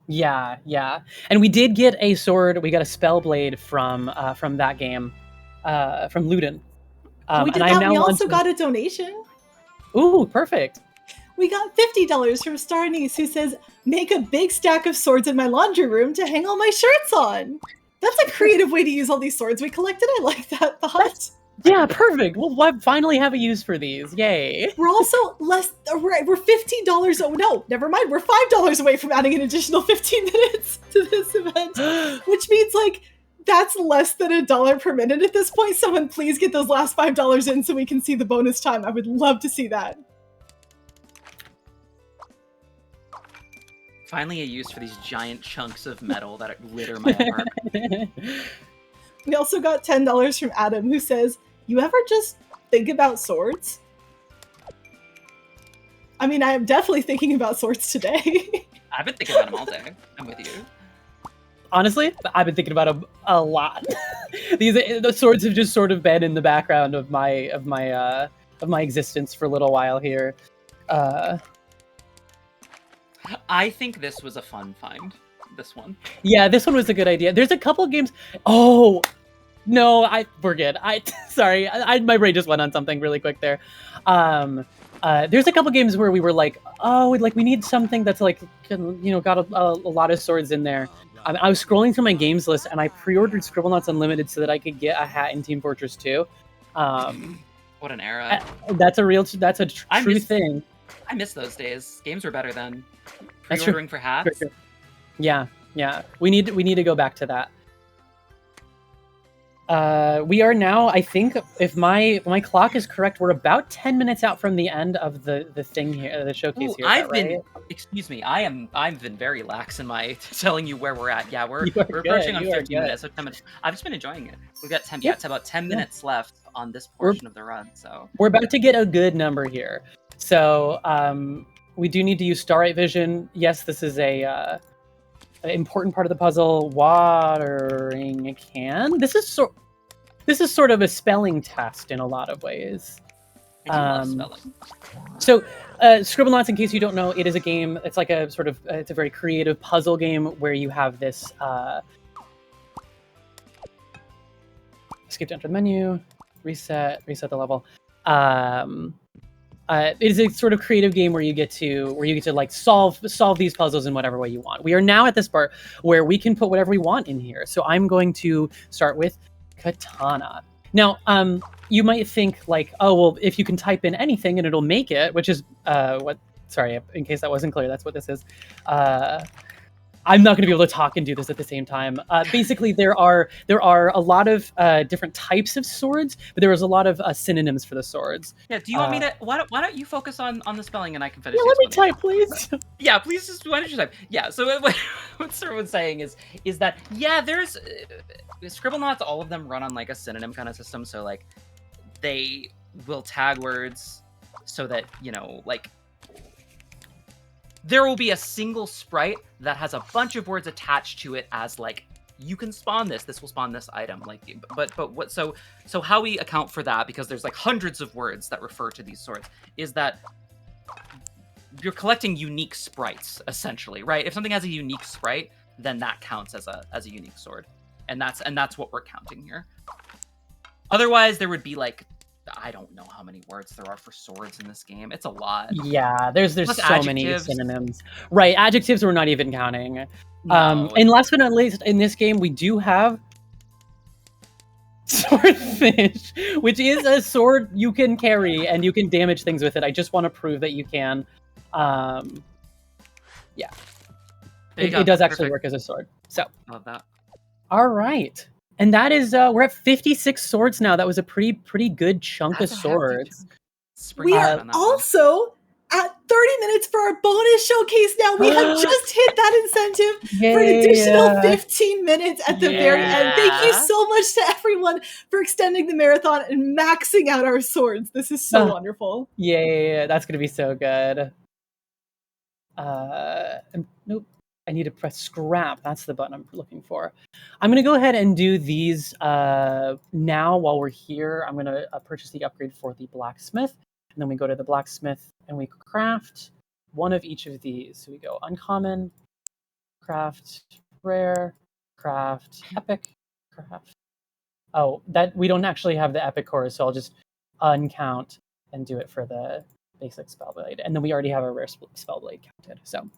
Yeah, yeah. And we did get a sword. We got a spell blade from that game, from Luden. We did and I'm that. now We also launching... got a donation. Ooh, perfect. We got $50 from Star Niece, who says, "Make a big stack of swords in my laundry room to hang all my shirts on." That's a creative way to use all these swords we collected. I like that thought. Yeah, perfect. We'll finally have a use for these. Yay. We're also we're $15. Oh, no, never mind. We're $5 away from adding an additional 15 minutes to this event, which means like that's less than $1 per minute at this point. Someone please get those last $5 in so we can see the bonus time. I would love to see that. Finally a use for these giant chunks of metal that litter my apartment. We also got $10 from Adam, who says, "You ever just think about swords?" I mean, I am definitely thinking about swords today. I've been thinking about them all day. I'm with you. Honestly, I've been thinking about them a lot. The swords have just sort of been in the background of my existence for a little while here. I think this was a fun find. This one. Yeah, this one was a good idea. There's a couple of games. Oh no, we're good. Sorry, my brain just went on something really quick there. There's a couple games where we were like, oh, like we need something that's like, got a lot of swords in there. I was scrolling through my games list and I pre-ordered Scribblenauts Unlimited so that I could get a hat in Team Fortress 2. What an era! That's a true thing. I miss those days. Games were better then. That's Pre-ordering for hats. True. Yeah. We need to go back to that. We are now, I think, if my clock is correct, we're about 10 minutes out from the end of the thing here, the showcase here. Excuse me, I've been very lax in my telling you where we're at. Yeah, we're approaching on 15 minutes, so 10 minutes. I've just been enjoying it. We've got 10. Yep. Yeah, it's about 10 minutes left on this portion of the run. So we're about to get a good number here. So we do need to use Starlight Vision. Yes, this is an important part of the puzzle. Watering a can. This is sort of a spelling test in a lot of ways. I do love spelling. So, Scribblenauts, in case you don't know, it is a game. It's like a sort of it's a very creative puzzle game where you have this. Skip to enter the menu, reset the level. It is a sort of creative game where you get to like solve these puzzles in whatever way you want. We are now at this part where we can put whatever we want in here. So I'm going to start with Katana. Now, you might think like, oh well, if you can type in anything and it'll make it, which is sorry, in case that wasn't clear, that's what this is. I'm not going to be able to talk and do this at the same time. Basically, there are a lot of different types of swords, but there was a lot of synonyms for the swords. Yeah. Do you want me to? Why don't you focus on the spelling and I can finish? Yeah, let me type, please. Yeah, please. Just why don't you type? Yeah. So what Sir was saying is that there's Scribblenauts. All of them run on like a synonym kind of system. So like they will tag words so that like. There will be a single sprite that has a bunch of words attached to it as like you can spawn this will spawn this item, like but what so how we account for that, because there's like hundreds of words that refer to these swords, is that you're collecting unique sprites essentially, right? If something has a unique sprite, then that counts as a unique sword, and that's what we're counting here. Otherwise there would be like, I don't know how many words there are for swords in this game. It's a lot. Yeah, there's Plus so adjectives. many synonyms. Right, adjectives we're not even counting. No. And last but not least, in this game, we do have Swordfish, which is a sword you can carry and you can damage things with it. I just want to prove that you can. Yeah. It does actually work as a sword. So. Love that. All right. And that is, we're at 56 swords now. That was a pretty good chunk of swords. We are also at 30 minutes for our bonus showcase now. We have just hit that incentive for an additional 15 minutes at the very end. Thank you so much to everyone for extending the marathon and maxing out our swords. This is so wonderful. Yeah, that's going to be so good. Nope. I need to press scrap. That's the button I'm looking for. I'm going to go ahead and do these now while we're here. I'm going to purchase the upgrade for the blacksmith. And then we go to the blacksmith and we craft one of each of these. So we go uncommon, craft rare, craft epic, craft. Oh, that we don't actually have the epic cores, so I'll just uncount and do it for the basic spellblade. And then we already have a rare spellblade counted. So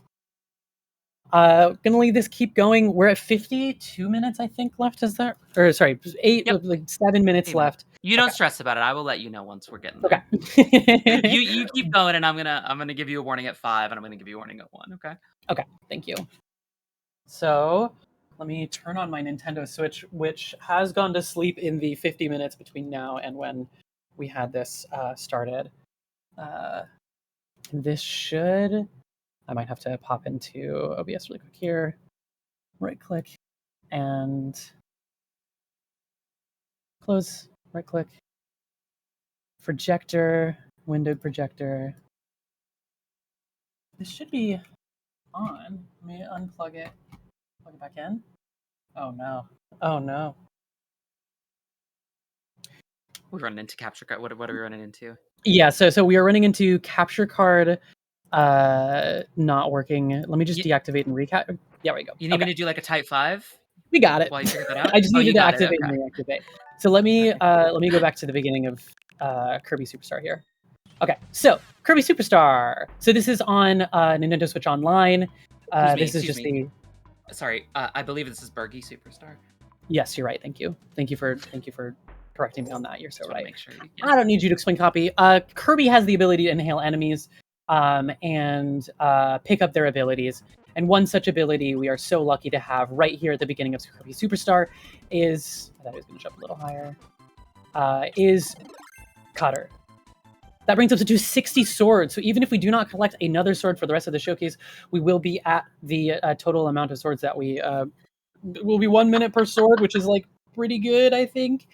gonna leave this keep going. We're at 52 minutes, I think, left. Is that? Or sorry, 7 minutes left. You don't stress about it. I will let you know once we're getting there. Okay. you keep going, and I'm gonna give you a warning at 5, and I'm gonna give you a warning at 1. Okay. Okay. Thank you. So let me turn on my Nintendo Switch, which has gone to sleep in the 50 minutes between now and when we had this started. This should. I might have to pop into OBS really quick here. Right click and close. Right click. Projector, windowed projector. This should be on. Let me unplug it. Plug it back in. Oh no. Oh no. We're running into capture card. What are we running into? Yeah, so we are running into capture card not working. Let me just deactivate and recap. Yeah, we go. You need me to do like a type 5? We got it. While you figure that out? I just needed to got activate and reactivate. So let me go back to the beginning of Kirby Superstar here. Okay, so Kirby Superstar. So this is on Nintendo Switch Online. This is just the. Sorry, I believe this is Bergie Superstar. Yes, you're right. Thank you. Thank you for correcting me on that. You're so right. Make sure I don't need you to explain copy. Kirby has the ability to inhale enemies and pick up their abilities. And one such ability we are so lucky to have right here at the beginning of Kirby Superstar is, I thought I was going to jump a little higher, is Cutter. That brings us to 60 swords. So even if we do not collect another sword for the rest of the showcase, we will be at the total amount of swords that we will be 1 minute per sword, which is like pretty good, I think.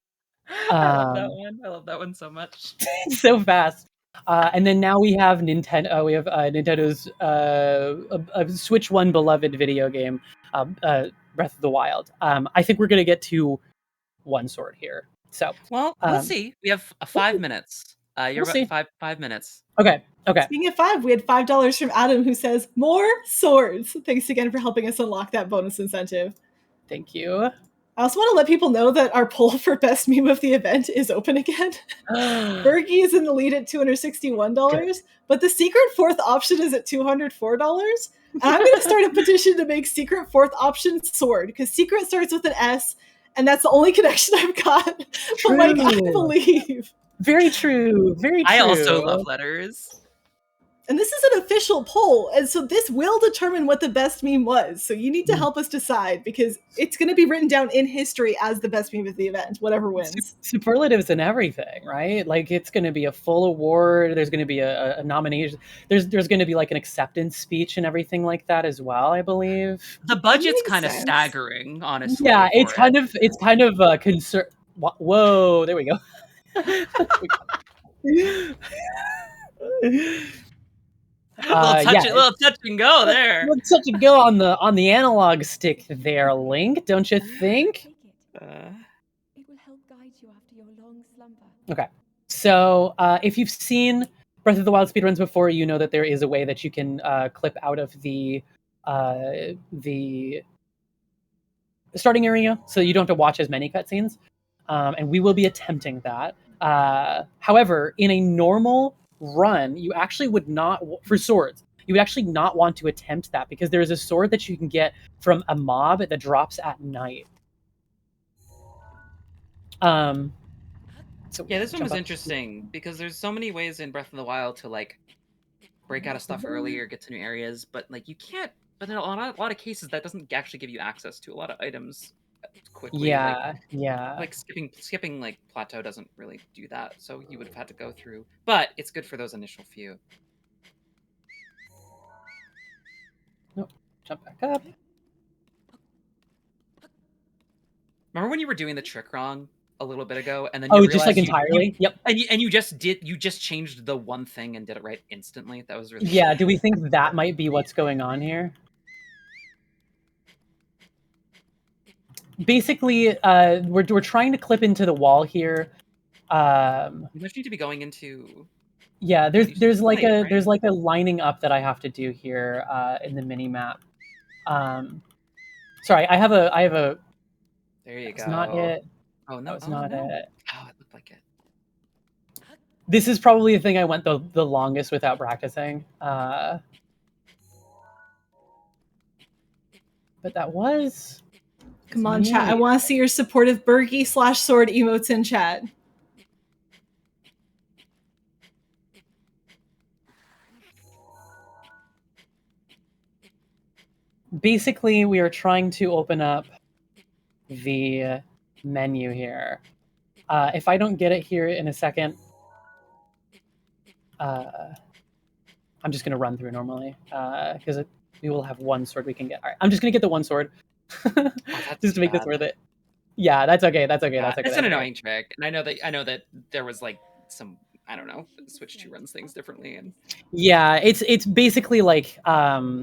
I love that one. I love that one so much. So fast. And then now we have Nintendo. We have Nintendo's a Switch One beloved video game, Breath of the Wild. I think we're gonna get to one sword here. So well, we'll see. We have 5 minutes. You're we'll about 5 minutes. Okay. Speaking of 5, we had $5 from Adam who says more swords. Thanks again for helping us unlock that bonus incentive. Thank you. I also want to let people know that our poll for best meme of the event is open again. Bergie is in the lead at $261, good. But the secret fourth option is at $204. And I'm going to start a petition to make secret fourth option sword, because secret starts with an S, and that's the only connection I've got. But like, I believe. Very true. Very true. I also love letters. And this is an official poll, and so this will determine what the best meme was. So you need to help us decide, because it's going to be written down in history as the best meme of the event, whatever wins. Superlatives and everything, right? Like, it's going to be a full award. There's going to be a nomination. There's going to be like an acceptance speech and everything like that as well, I believe. The budget's kind of staggering, honestly. Yeah, it's kind of a concern. Whoa, there we go. Little touch and go there. Little touch and go on the analog stick there, Link, don't you think? It will help guide you after your long slumber. Okay, so if you've seen Breath of the Wild speedruns before, you know that there is a way that you can clip out of the starting area, so you don't have to watch as many cutscenes. And we will be attempting that. However, in a normal run, you actually would not, for swords, you would actually not want to attempt that, because there is a sword that you can get from a mob that drops at night. So yeah, this one was interesting because there's so many ways in Breath of the Wild to like break out of stuff early or get to new areas, but like you can't. But in a lot of cases, that doesn't actually give you access to a lot of items quickly. Like skipping like plateau doesn't really do that, so you would have had to go through. But it's good for those initial few. jump back up. Remember when you were doing the trick wrong a little bit ago, and then Oh, you just like realized entirely? Yep. and you just changed the one thing and did it right instantly? That was really Yeah, do we think that might be what's going on here? Basically, we're trying to clip into the wall here. You just need to be going into. Yeah, there's like plate, a right? there's like a lining up that I have to do here in the mini map. Sorry, I have a. There you That's go. not it. Oh no! That was Oh not no! it. Oh, it looked like it. This is probably the thing I went the longest without practicing. But that was. Come on, chat. I want to see your supportive Berkey/sword emotes in chat. Basically, we are trying to open up the menu here. If I don't get it here in a second, I'm just going to run through normally because we will have one sword we can get. All right, I'm just going to get the one sword just to make this worth it. Yeah, that's okay. That's okay. That's okay. It's an annoying trick, and I know that there was like some, I don't know, Switch 2 runs things differently, and yeah, it's basically like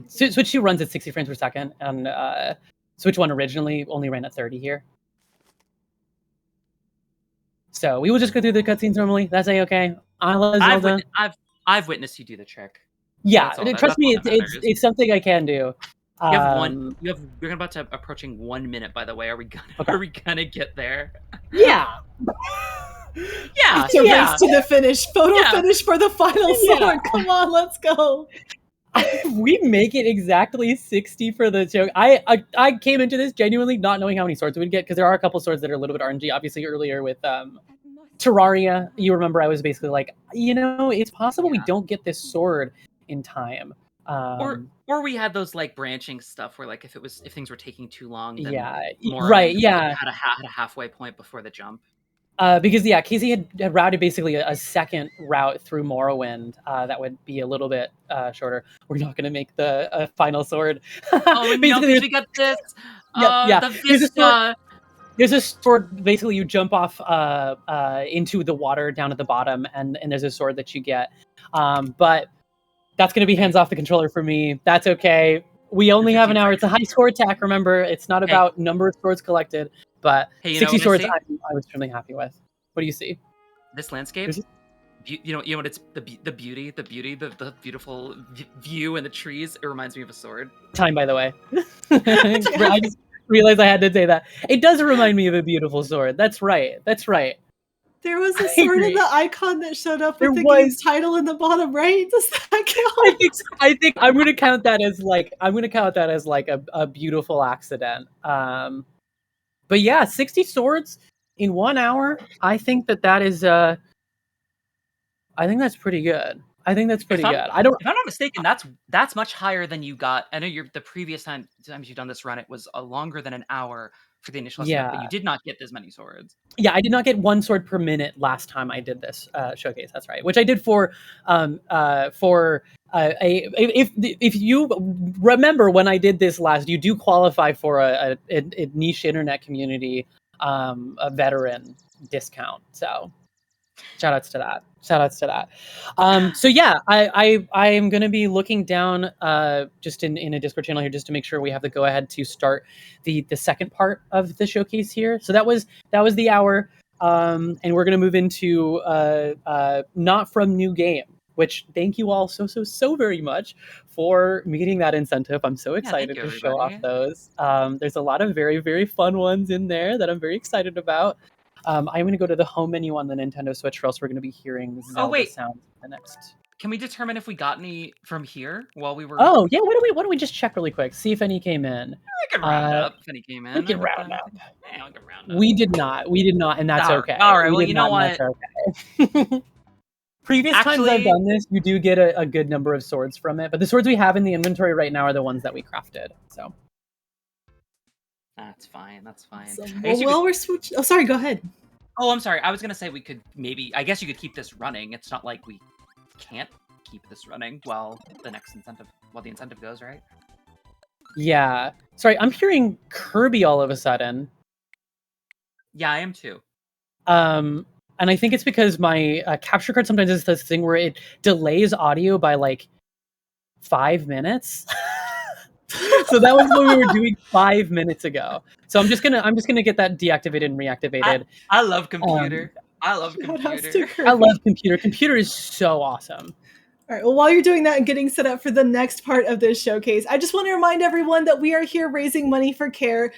Switch 2 runs at 60 frames per second, and Switch 1 originally only ran at 30 here. So we will just go through the cutscenes normally. That's okay. I've witnessed you do the trick. Yeah, trust me, it's something I can do. You have one. You're about to approaching 1 minute. By the way, are we gonna get there? Yeah. Yeah. It's a race to the finish. Photo finish for the final sword. Come on, let's go. We make it exactly 60 for the joke. I came into this genuinely not knowing how many swords we'd get because there are a couple swords that are a little bit RNG. Obviously, earlier with Terraria, you remember I was basically like, it's possible we don't get this sword in time. Or we had those like branching stuff where like if things were taking too long, then had a halfway point before the jump. Because Casey had routed basically a second route through Morrowind that would be a little bit shorter. We're not going to make the final sword. Oh no, we got this. The Vista. There's a sword. Basically, you jump off into the water down at the bottom, and there's a sword that you get. But that's going to be hands off the controller for me. That's okay. We only have an hour. It's a high score attack. Remember, it's not about number of swords collected, but 60 swords I was extremely happy with. What do you see? This landscape. You know what? It's the beauty, the beautiful view and the trees. It reminds me of a sword. Time, by the way. I just realized I had to say that. It does remind me of a beautiful sword. That's right. That's right. There was a sword in the icon that showed up with the game's title in the bottom right. Does that count? I think I'm going to count that as like a beautiful accident. But yeah, 60 swords in 1 hour. I think that is I think that's pretty good. I think that's pretty good. If I'm not mistaken, that's much higher than you got. I know the previous times you've done this run, it was longer than an hour for the initial estimate, but you did not get as many swords. Yeah, I did not get 1 sword per minute last time I did this showcase. That's right, which I did for if you remember when I did this last, you do qualify for a niche internet community a veteran discount. So shout outs to that. So yeah, I am going to be looking down just in a Discord channel here just to make sure we have the go ahead to start the second part of the showcase here. So that was the hour, and we're going to move into not from new game, which thank you all so very much for meeting that incentive. I'm so excited to show off those. There's a lot of very, very fun ones in there that I'm very excited about. I'm going to go to the home menu on the Nintendo Switch, or else we're going to be hearing Zelda sounds the next. Can we determine if we got any from here while we were? Oh yeah, why don't we just check really quick, see if any came in? We can round up if any came in. We can round up. Yeah, we can round up. We did not, and that's okay. All right, well, you know what? Okay. Previous times I've done this, you do get a good number of swords from it, but the swords we have in the inventory right now are the ones that we crafted. So. That's fine. So, we're switching. Oh, sorry. Go ahead. Oh, I'm sorry. I was gonna say we could maybe. I guess you could keep this running. It's not like we can't keep this running while the incentive goes, right? Yeah. Sorry, I'm hearing Kirby all of a sudden. Yeah, I am too. And I think it's because my capture card sometimes does this thing where it delays audio by like 5 minutes. So that was what we were doing 5 minutes ago. So I'm just gonna get that deactivated and reactivated. I love computer. I love Shout outs to computer. Kirby. I love computer. Computer is so awesome. All right, well, while you're doing that and getting set up for the next part of this showcase, I just want to remind everyone that we are here raising money for CARE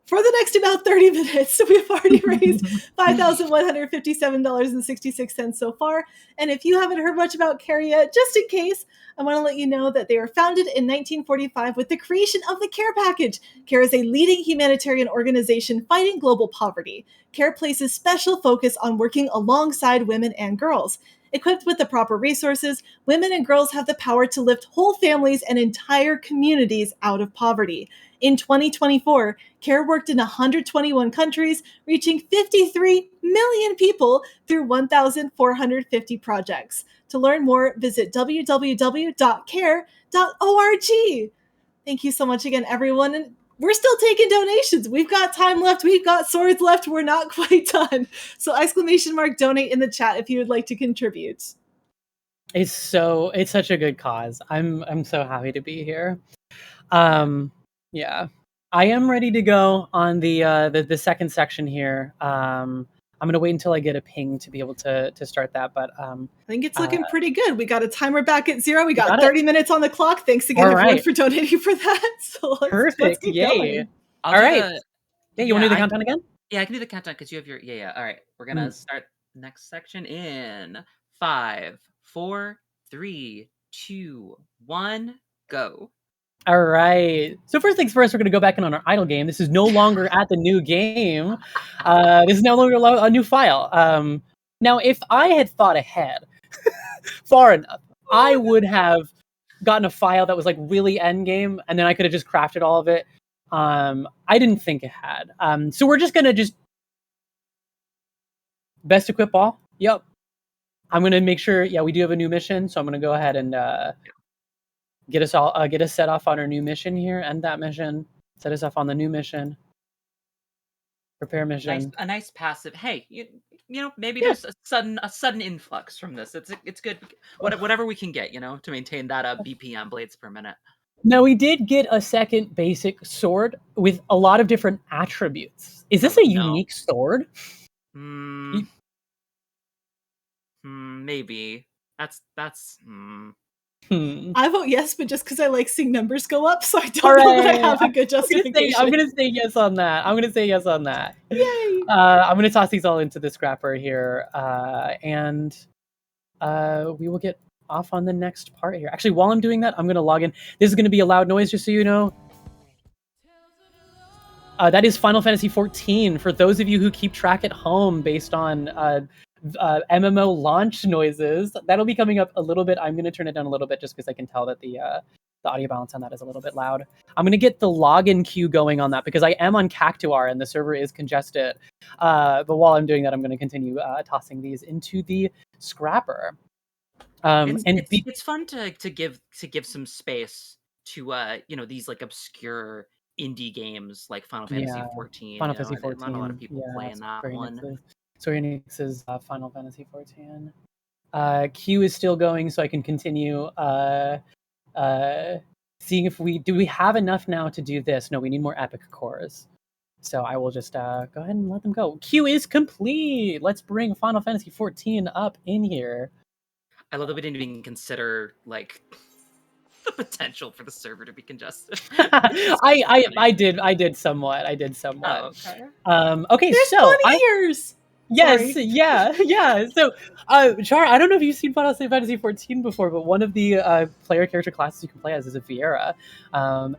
for the next about 30 minutes. So we've already raised $5,157.66 so far. And if you haven't heard much about CARE yet, just in case, I want to let you know that they were founded in 1945 with the creation of the CARE Package. CARE is a leading humanitarian organization fighting global poverty. CARE places special focus on working alongside women and girls. Equipped with the proper resources, women and girls have the power to lift whole families and entire communities out of poverty. In 2024, CARE worked in 121 countries, reaching 53 million people through 1,450 projects. To learn more, visit www.care.org. Thank you so much again, everyone. And we're still taking donations. We've got time left. We've got swords left. We're not quite done. So !donate in the chat if you would like to contribute. It's such a good cause. I'm so happy to be here. Yeah. I am ready to go on the second section here. I'm gonna wait until I get a ping to be able to start that, but I think it's looking pretty good. We got a timer back at 0. We got 30 it. minutes on the clock. Thanks again, everyone, for donating for that. So let's keep going. All right. Yeah, you want to do the countdown again? Yeah, I can do the countdown because you have your All right, we're gonna start next section in 5, 4, 3, 2, 1, go. All right. So first things first, we're going to go back in on our idle game. This is no longer at the new game. This is no longer a new file. Now, if I had thought ahead far enough, I would have gotten a file that was like really end game, and then I could have just crafted all of it. I didn't think ahead. So we're just going to best equip all. Yep. I'm going to make sure, we do have a new mission. So I'm going to go ahead and get us set off on our new mission here. End that mission. Set us off on the new mission. Prepare mission. A nice passive. Hey, you know, maybe there's a sudden influx from this. It's good. Whatever we can get, to maintain that BPM blades per minute. Now we did get a second basic sword with a lot of different attributes. Is this a unique sword? Maybe. That's. I vote yes, but just because I like seeing numbers go up, so I don't know that I have a good justification. I'm going to say yes on that. Yay! I'm going to toss these all into the scrapper here, and we will get off on the next part here. Actually, while I'm doing that, I'm going to log in. This is going to be a loud noise, just so you know. That is Final Fantasy XIV. For those of you who keep track at home based on MMO launch noises, that'll be coming up a little bit. I'm going to turn it down a little bit just because I can tell that the audio balance on that is a little bit loud. I'm going to get the login queue going on that because I am on Cactuar and the server is congested. But while I'm doing that, I'm going to continue tossing these into the scrapper. It's fun to give some space to these like obscure indie games like Final Fantasy XIV. Final Fantasy XIV. Not a lot of people playing that one. Square Enix's Final Fantasy XIV. Queue is still going, so I can continue seeing if we have enough now to do this. No, we need more epic cores. So I will just go ahead and let them go. Queue is complete. Let's bring Final Fantasy XIV up in here. I love that we didn't even consider like the potential for the server to be congested. I did somewhat. Oh, okay. Okay, there's so bunny ears. Yes, Sorry. yeah. So, Char, I don't know if you've seen Final Fantasy XIV before, but one of the player character classes you can play as is a Viera. I was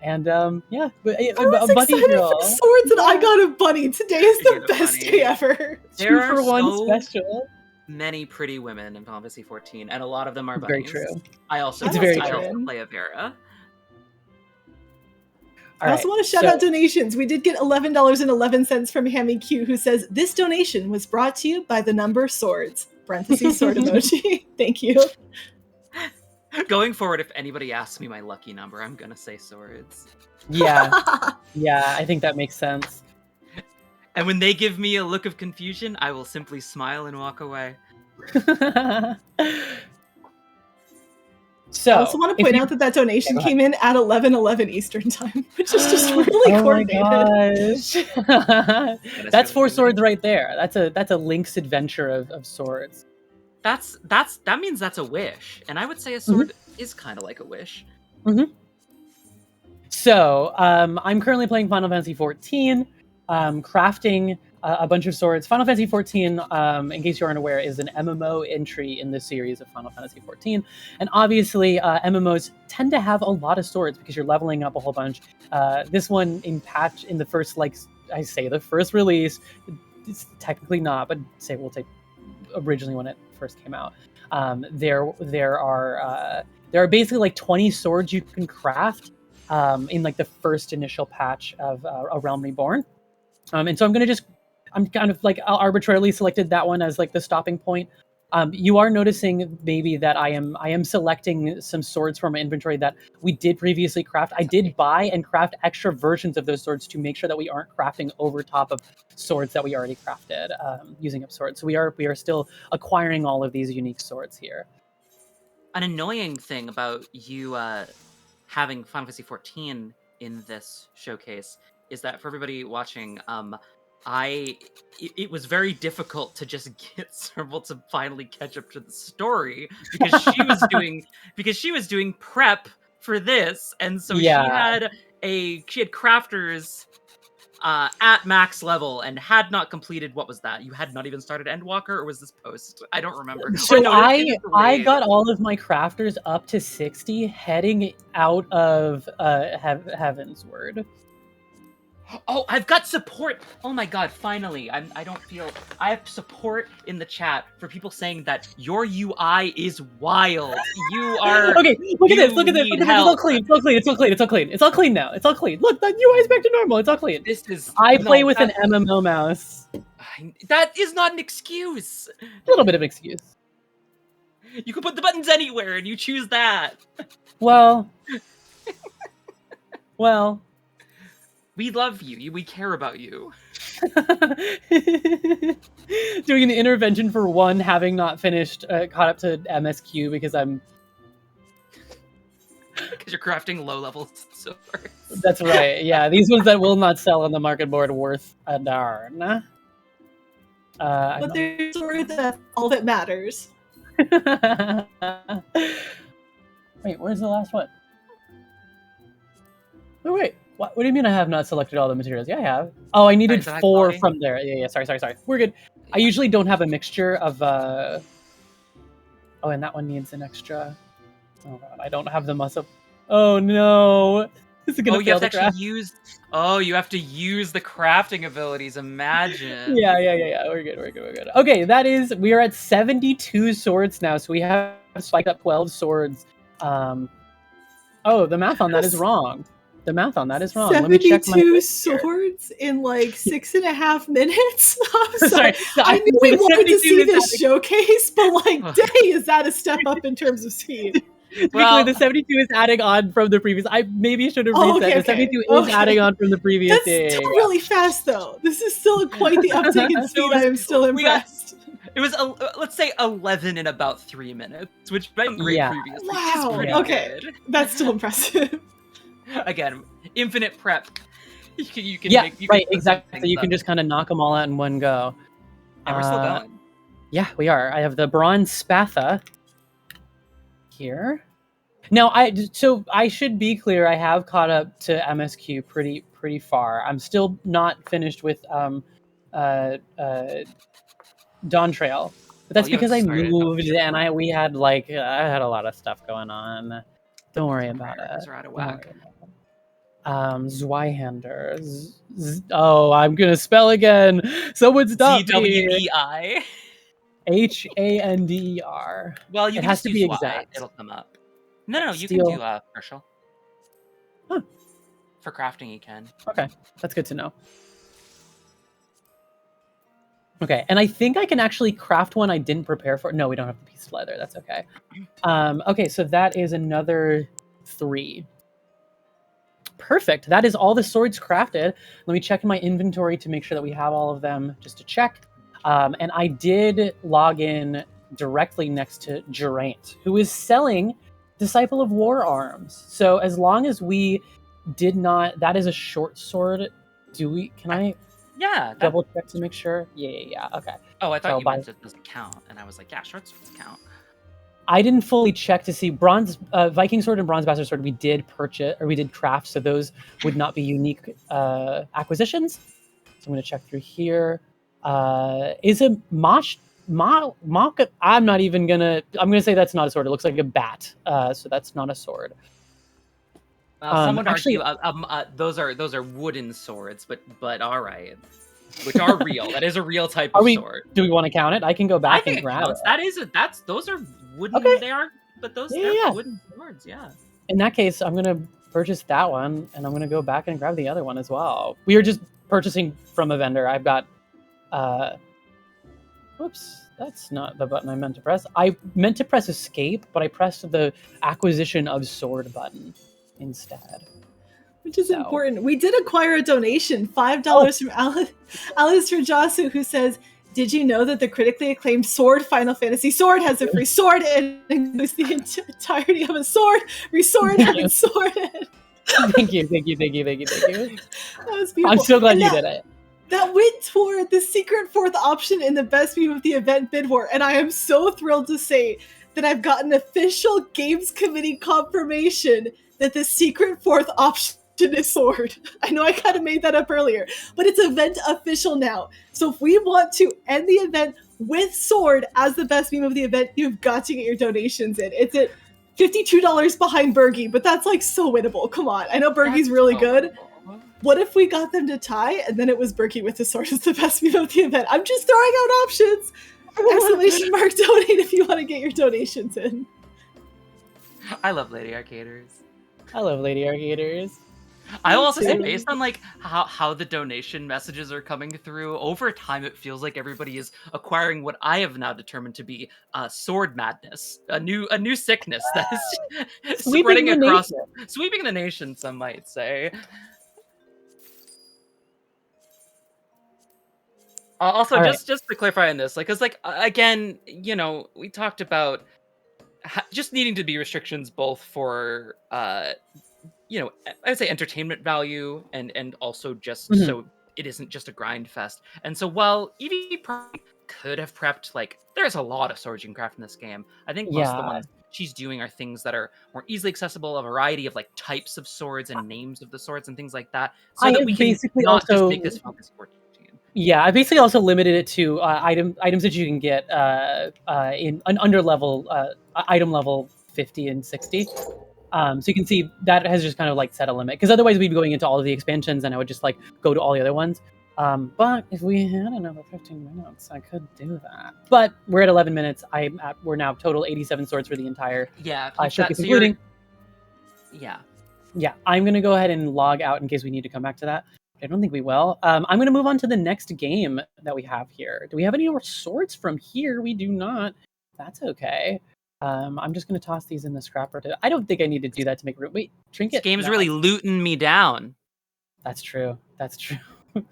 excited girl. for swords, and I got a bunny. Today is the best day ever. There are 2 for 1 so special. Many pretty women in Final Fantasy XIV, and a lot of them are Very bunnies. true. I also very I true. also play a Viera. I also want to shout out donations. We did get $11.11 from Hammy Q, who says, this donation was brought to you by the number swords. Parentheses sword emoji. Thank you. Going forward, if anybody asks me my lucky number, I'm gonna say swords. Yeah, yeah, I think that makes sense. And when they give me a look of confusion, I will simply smile and walk away. So, I also want to point out that donation came in at 11:11 Eastern time, which is just really coordinated. Oh my gosh. That's 4 really swords right there. That's a Link's adventure of swords. That means that's a wish, and I would say a sword is kind of like a wish. So, I'm currently playing Final Fantasy XIV, crafting a bunch of swords. Final Fantasy XIV, in case you aren't aware, is an MMO entry in the series of Final Fantasy XIV. And obviously, MMOs tend to have a lot of swords because you're leveling up a whole bunch. This one in the first, the first release, it's technically not, but we'll take originally when it first came out. There are basically like 20 swords you can craft in like the first initial patch of A Realm Reborn. And so I'm kind of like arbitrarily selected that one as like the stopping point. You are noticing maybe that I am selecting some swords from my inventory that we did previously craft. I did buy and craft extra versions of those swords to make sure that we aren't crafting over top of swords that we already crafted using up swords. So we are still acquiring all of these unique swords here. An annoying thing about you having Final Fantasy XIV in this showcase is that for everybody watching, it was very difficult to just get Serval to finally catch up to the story because she was doing prep for this, and so she had crafters at max level and had not completed. What was that? You had not even started Endwalker, or was this post? I don't remember. So I got all of my crafters up to 60 heading out of Heavensward. Oh, I've got support. Oh my god, finally. I have support in the chat for people saying that your UI is wild. You are Okay, look at this. It's all clean. It's all clean now. It's all clean. Look, the UI is back to normal. It's all clean. I play with an MMO mouse. That is not an excuse. A little bit of an excuse. You can put the buttons anywhere and you choose that. Well. We love you. We care about you. Doing an intervention for one, having not finished, caught up to MSQ because I'm... Because you're crafting low-level swords. That's right, yeah. These ones that will not sell on the market board worth a darn. But they're swords, that's all that matters. Wait, where's the last one? Oh, wait. What do you mean I have not selected all the materials? Yeah, I have. Oh, I needed 4 from there. Yeah, sorry. We're good. I usually don't have a mixture of... Oh, and that one needs an extra... Oh, God, I don't have the muscle... Oh, no! This is gonna fail the craft. You have to use the crafting abilities. Imagine. Yeah. We're good. Okay, we are at 72 swords now, so we have spiked up 12 swords. Oh, the math on that is wrong. 72 swords in like 6.5 minutes? I'm sorry. I knew we wanted to see this showcase, but like, dang, is that a step up in terms of speed? Well, the 72 is adding on from the previous. I maybe should have reset. The 72 is adding on from the previous. That's still really fast, though. This is still quite the uptake in speed. I am still impressed. It was, let's say, 11 in about 3 minutes, which been great previously. Wow. Okay, that's still impressive. Again, infinite prep. You can exactly. So you can just kind of knock them all out in one go. And we're still going. Yeah, we are. I have the bronze spatha here. Now, I should be clear. I have caught up to MSQ pretty far. I'm still not finished with Dawn Trail, but that's because I moved and we had I had a lot of stuff going on. Don't worry about it. Are out of whack. Zweihander. Oh, I'm gonna spell again. Someone stop me. Zwei. Hander. Well, you it can has to be exact. It'll come up. No, you can do Herschel. Huh. For crafting, you can. Okay, that's good to know. Okay, and I think I can actually craft one I didn't prepare for. No, we don't have the piece of leather. That's okay. Okay, so that is another 3. Perfect. That is all the swords crafted. Let me check in my inventory to make sure that we have all of them, just to check. And I did log in directly next to Geraint, who is selling Disciple of War arms. So as long as we did not, that is a short sword. Can I Yeah. double check to make sure? Yeah. Okay. Oh, I thought So you meant it doesn't count, and I was like, yeah, short swords count. I didn't fully check to see Viking sword and bronze bastard sword we did purchase, or we did craft, so those would not be unique acquisitions. So I'm going to check through here. Is a mock? I'm not even gonna. I'm gonna say that's not a sword. It looks like a bat. So that's not a sword. Some would actually, argue those are wooden swords, but all right, which are real. That is a real type of sword. Do we want to count it? I can go back and grab it. Those are wooden. Okay. They are, but they're wooden swords. Yeah. In that case, I'm gonna purchase that one, and I'm gonna go back and grab the other one as well. We are just purchasing from a vendor. I've got. Whoops, that's not the button I meant to press. I meant to press escape, but I pressed the acquisition of sword button instead. Which is important. We did acquire a donation, $5 from Alistair Josu, who says, did you know that the critically acclaimed Sword Final Fantasy Sword has a free sword and includes the entirety of a sword, resword, and sword? Thank you. That was beautiful. I'm so glad you did it. That went toward the secret 4th option in the best meme of the event bid war, and I am so thrilled to say that I've gotten official Games Committee confirmation that the secret 4th option is sword. I know I kind of made that up earlier, but it's event official now. So if we want to end the event with sword as the best meme of the event, you've got to get your donations in. It's at $52 behind Bergie, but that's like so winnable. Come on. I know Bergie's really good. What if we got them to tie and then it was Berkey with the sword as the best meme of the event? I'm just throwing out options. ! Donate if you want to get your donations in. I love Lady Arcaders. I will also say, based on like how the donation messages are coming through, over time it feels like everybody is acquiring what I have now determined to be sword madness, a new sickness that is spreading across, sweeping the nation. Some might say. Also, just to clarify on this, like, because like again, you know, we talked about just needing to be restrictions both for you know, I'd say entertainment value and also just so it isn't just a grind fest. And so while Evie probably could have prepped, like, there's a lot of swords you can craft in this game. I think most of the ones she's doing are things that are more easily accessible, a variety of like types of swords and names of the swords and things like that, so that we can not just make this focus 14. Yeah, I basically also limited it to items that you can get in an under level item level 50 and 60. So you can see that has just kind of like set a limit, because otherwise we'd be going into all of the expansions and I would just like go to all the other ones. But if we had another 15 minutes, I could do that. But we're at 11 minutes. We're now total 87 swords for the entire showcase, including. Yeah, I'm gonna go ahead and log out in case we need to come back to that. I don't think we will. I'm going to move on to the next game that we have here. Do we have any more swords from here? We do not. That's okay. I'm just going to toss these in the scrapper. I don't think I need to do that to make room. Wait, trinket. This game's really looting me down. That's true.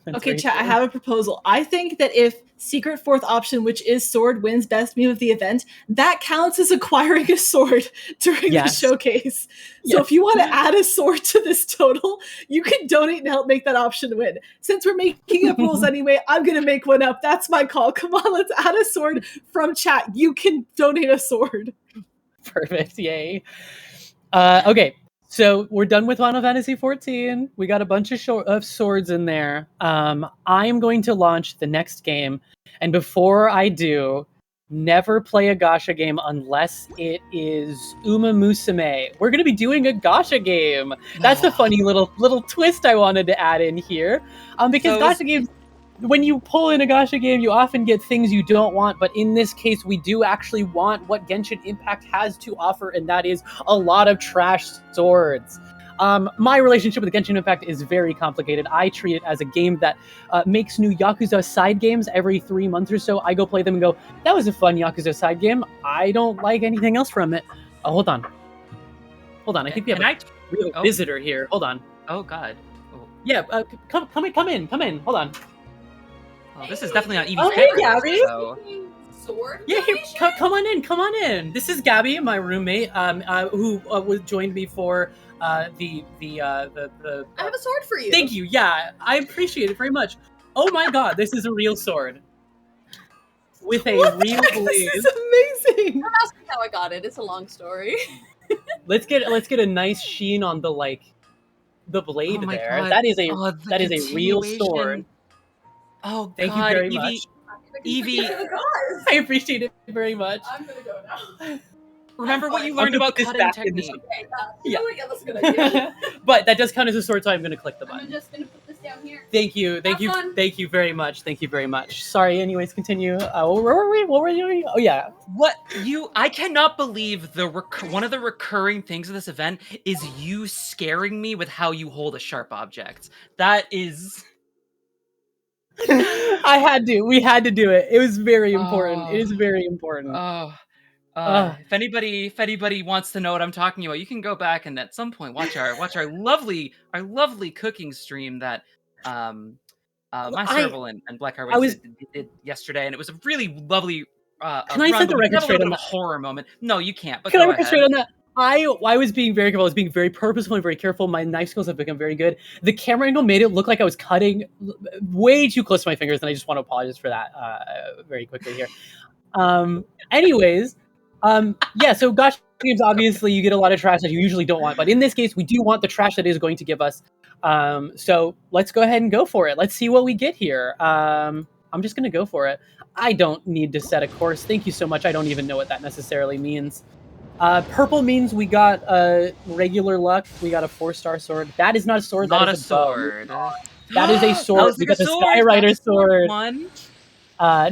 Okay, chat, I have a proposal. I think that if secret 4th option, which is sword, wins best meme of the event, that counts as acquiring a sword during the showcase. So if you want to add a sword to this total, you can donate and help make that option win. Since we're making up rules anyway, I'm going to make one up. That's my call. Come on, let's add a sword from chat. You can donate a sword. Perfect. Yay. Okay. So we're done with Final Fantasy XIV. We got a bunch of swords in there. I'm going to launch the next game. And before I do, never play a gacha game unless it is Uma Musume. We're going to be doing a gacha game. That's the funny little twist I wanted to add in here. Because gacha games, when you pull in a gacha game, you often get things you don't want. But in this case, we do actually want what Genshin Impact has to offer, and that is a lot of trash swords. My relationship with Genshin Impact is very complicated. I treat it as a game that makes new Yakuza side games every 3 months or so. I go play them and go, that was a fun Yakuza side game. I don't like anything else from it. Oh, hold on. I think we have a real visitor here. Hold on. Oh God. Oh. Yeah, come in. Hold on. Well, this is definitely not Evie's Oh, hey, pick. Gabby. So. Sword. Yeah, here, come on in. This is Gabby, my roommate, who was joined me for the. I have a sword for you. Thank you. Yeah, I appreciate it very much. Oh my God, this is a real sword with a real blade. This is amazing. Don't ask me how I got it. It's a long story. Let's get a nice sheen on the blade Oh my there. God. That is a Oh, that is a real sword. Oh, Thank God, you very Evie, much. Evie, I appreciate it very much. I'm gonna go now. remember what you I'm learned gonna about put this cutting back in this- technique. Okay, Yeah. yeah, that's a good idea. But that does count as a sword, so I'm going to click the I'm button. just gonna put this down here. Thank you fun. Thank you very much. Sorry. Anyways, continue. What were we doing? Oh yeah. I cannot believe one of the recurring things of this event is you scaring me with how you hold a sharp object. That is. We had to do it. It was very important. It is very important. If anybody wants to know what I'm talking about, you can go back and at some point watch our lovely cooking stream that myserval and Black Heart did yesterday, and it was a really lovely Can I set the record straight on a that? horror moment. No, you can't. But Can I go record ahead. straight on that? I was being very careful. I was being very purposeful and very careful. My knife skills have become very good. The camera angle made it look like I was cutting way too close to my fingers, and I just want to apologize for that very quickly here. Anyways, yeah, so gacha games, obviously, you get a lot of trash that you usually don't want. But in this case, we do want the trash that it is going to give us. So let's go ahead and go for it. Let's see what we get here. I'm just going to go for it. I don't need to set a course. Thank you so much. I don't even know what that necessarily means. Purple means we got regular luck. We got a 4-star sword. That is not a sword. Not that a is a bow. sword. That is a sword. We got the Skyrider sword.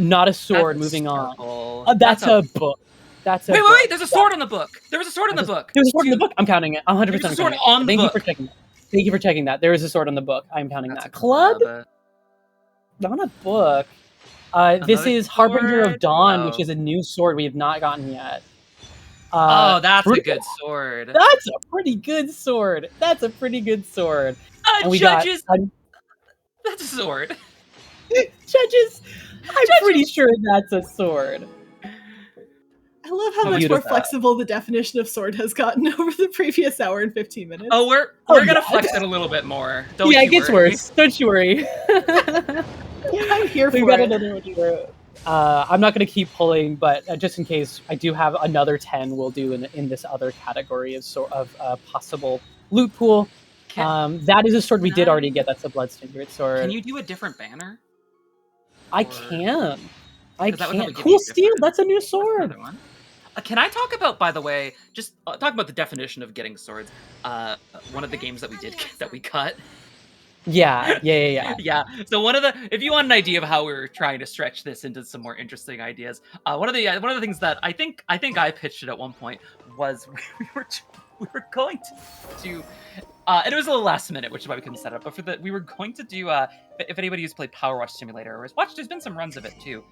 Not a sword. Moving on. That's a book. That's a wait. There's a sword on the book. There was a sword on the book. There's a sword on the book. I'm counting it. 100%. There's a sword on the book. Thank you for checking that. There is a sword on the book. I'm counting that. Club? Not a book. This is Harbinger of Dawn, which is a new sword we have not gotten yet. That's a good sword. That's a pretty good sword. That's Judges. That's a sword. Judges. I'm pretty sure that's a sword. I love how much more flexible the definition of sword has gotten over the previous hour and 15 minutes. Oh, we're gonna flex it a little bit more. It gets worse. Don't you worry. I'm here for it. Another one here. I'm not going to keep pulling, but just in case, I do have another 10 we'll do in this other category of possible loot pool. That is a sword we did already get. That's a Bloodstained Greatsword. Can you do a different banner? I can. Cool Steel. That's a new sword. Can I talk about, by the way, just talk about the definition of getting swords? One of the games that we did that we cut. Yeah. Yeah. So if you want an idea of how we were trying to stretch this into some more interesting ideas, one of the things that I think I pitched it at one point was we were going to and it was a little last minute, which is why we couldn't set it up. But we were going to do if anybody who's played Power Watch Simulator or has watched, there's been some runs of it too.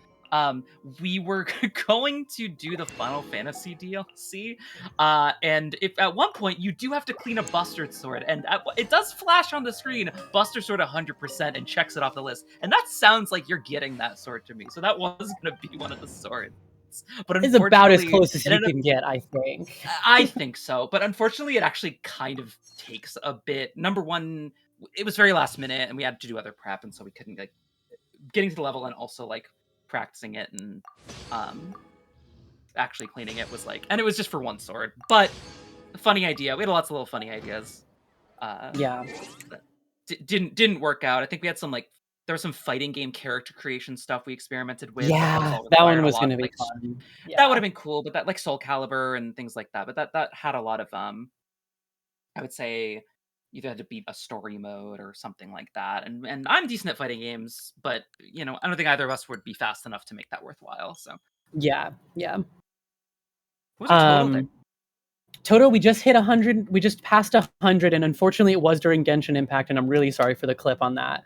We were going to do the Final Fantasy DLC, and if at one point you do have to clean a Buster Sword, and it does flash on the screen, Buster Sword 100%, and checks it off the list, and that sounds like you're getting that sword to me, so that was going to be one of the swords. But it's about as close as you can get, I think. I think so, but unfortunately it actually kind of takes a bit. Number one, it was very last minute, and we had to do other prep, and so we couldn't getting to the level and also practicing it and actually cleaning it was and it was just for one sword, but funny idea. We had lots of little funny ideas. Yeah, didn't work out. I think we had some there was some fighting game character creation stuff we experimented with. Yeah, that one was going to be fun. Yeah. That would have been cool, but that Soul Calibur and things like that. But that had a lot of I would say either had to beat a story mode or something like that. And I'm decent at fighting games, but I don't think either of us would be fast enough to make that worthwhile. So yeah. What was the total there? Toto, we just hit 100. We just passed 100, and unfortunately, it was during Genshin Impact, and I'm really sorry for the clip on that.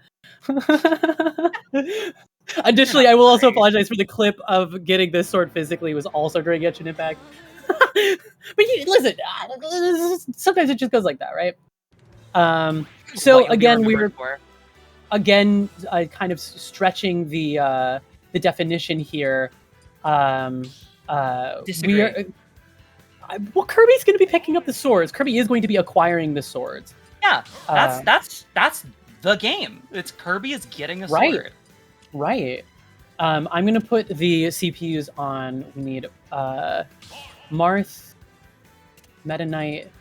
Additionally, I will also apologize for the clip of getting this sword physically. It was also during Genshin Impact. But listen, sometimes it just goes like that, right? So again, we're kind of stretching the definition here. Disagree. Well, Kirby's going to be picking up the swords. Kirby is going to be acquiring the swords. Yeah, that's the game. It's Kirby is getting a sword. Right. I'm going to put the CPUs on. We need Marth, Meta Knight.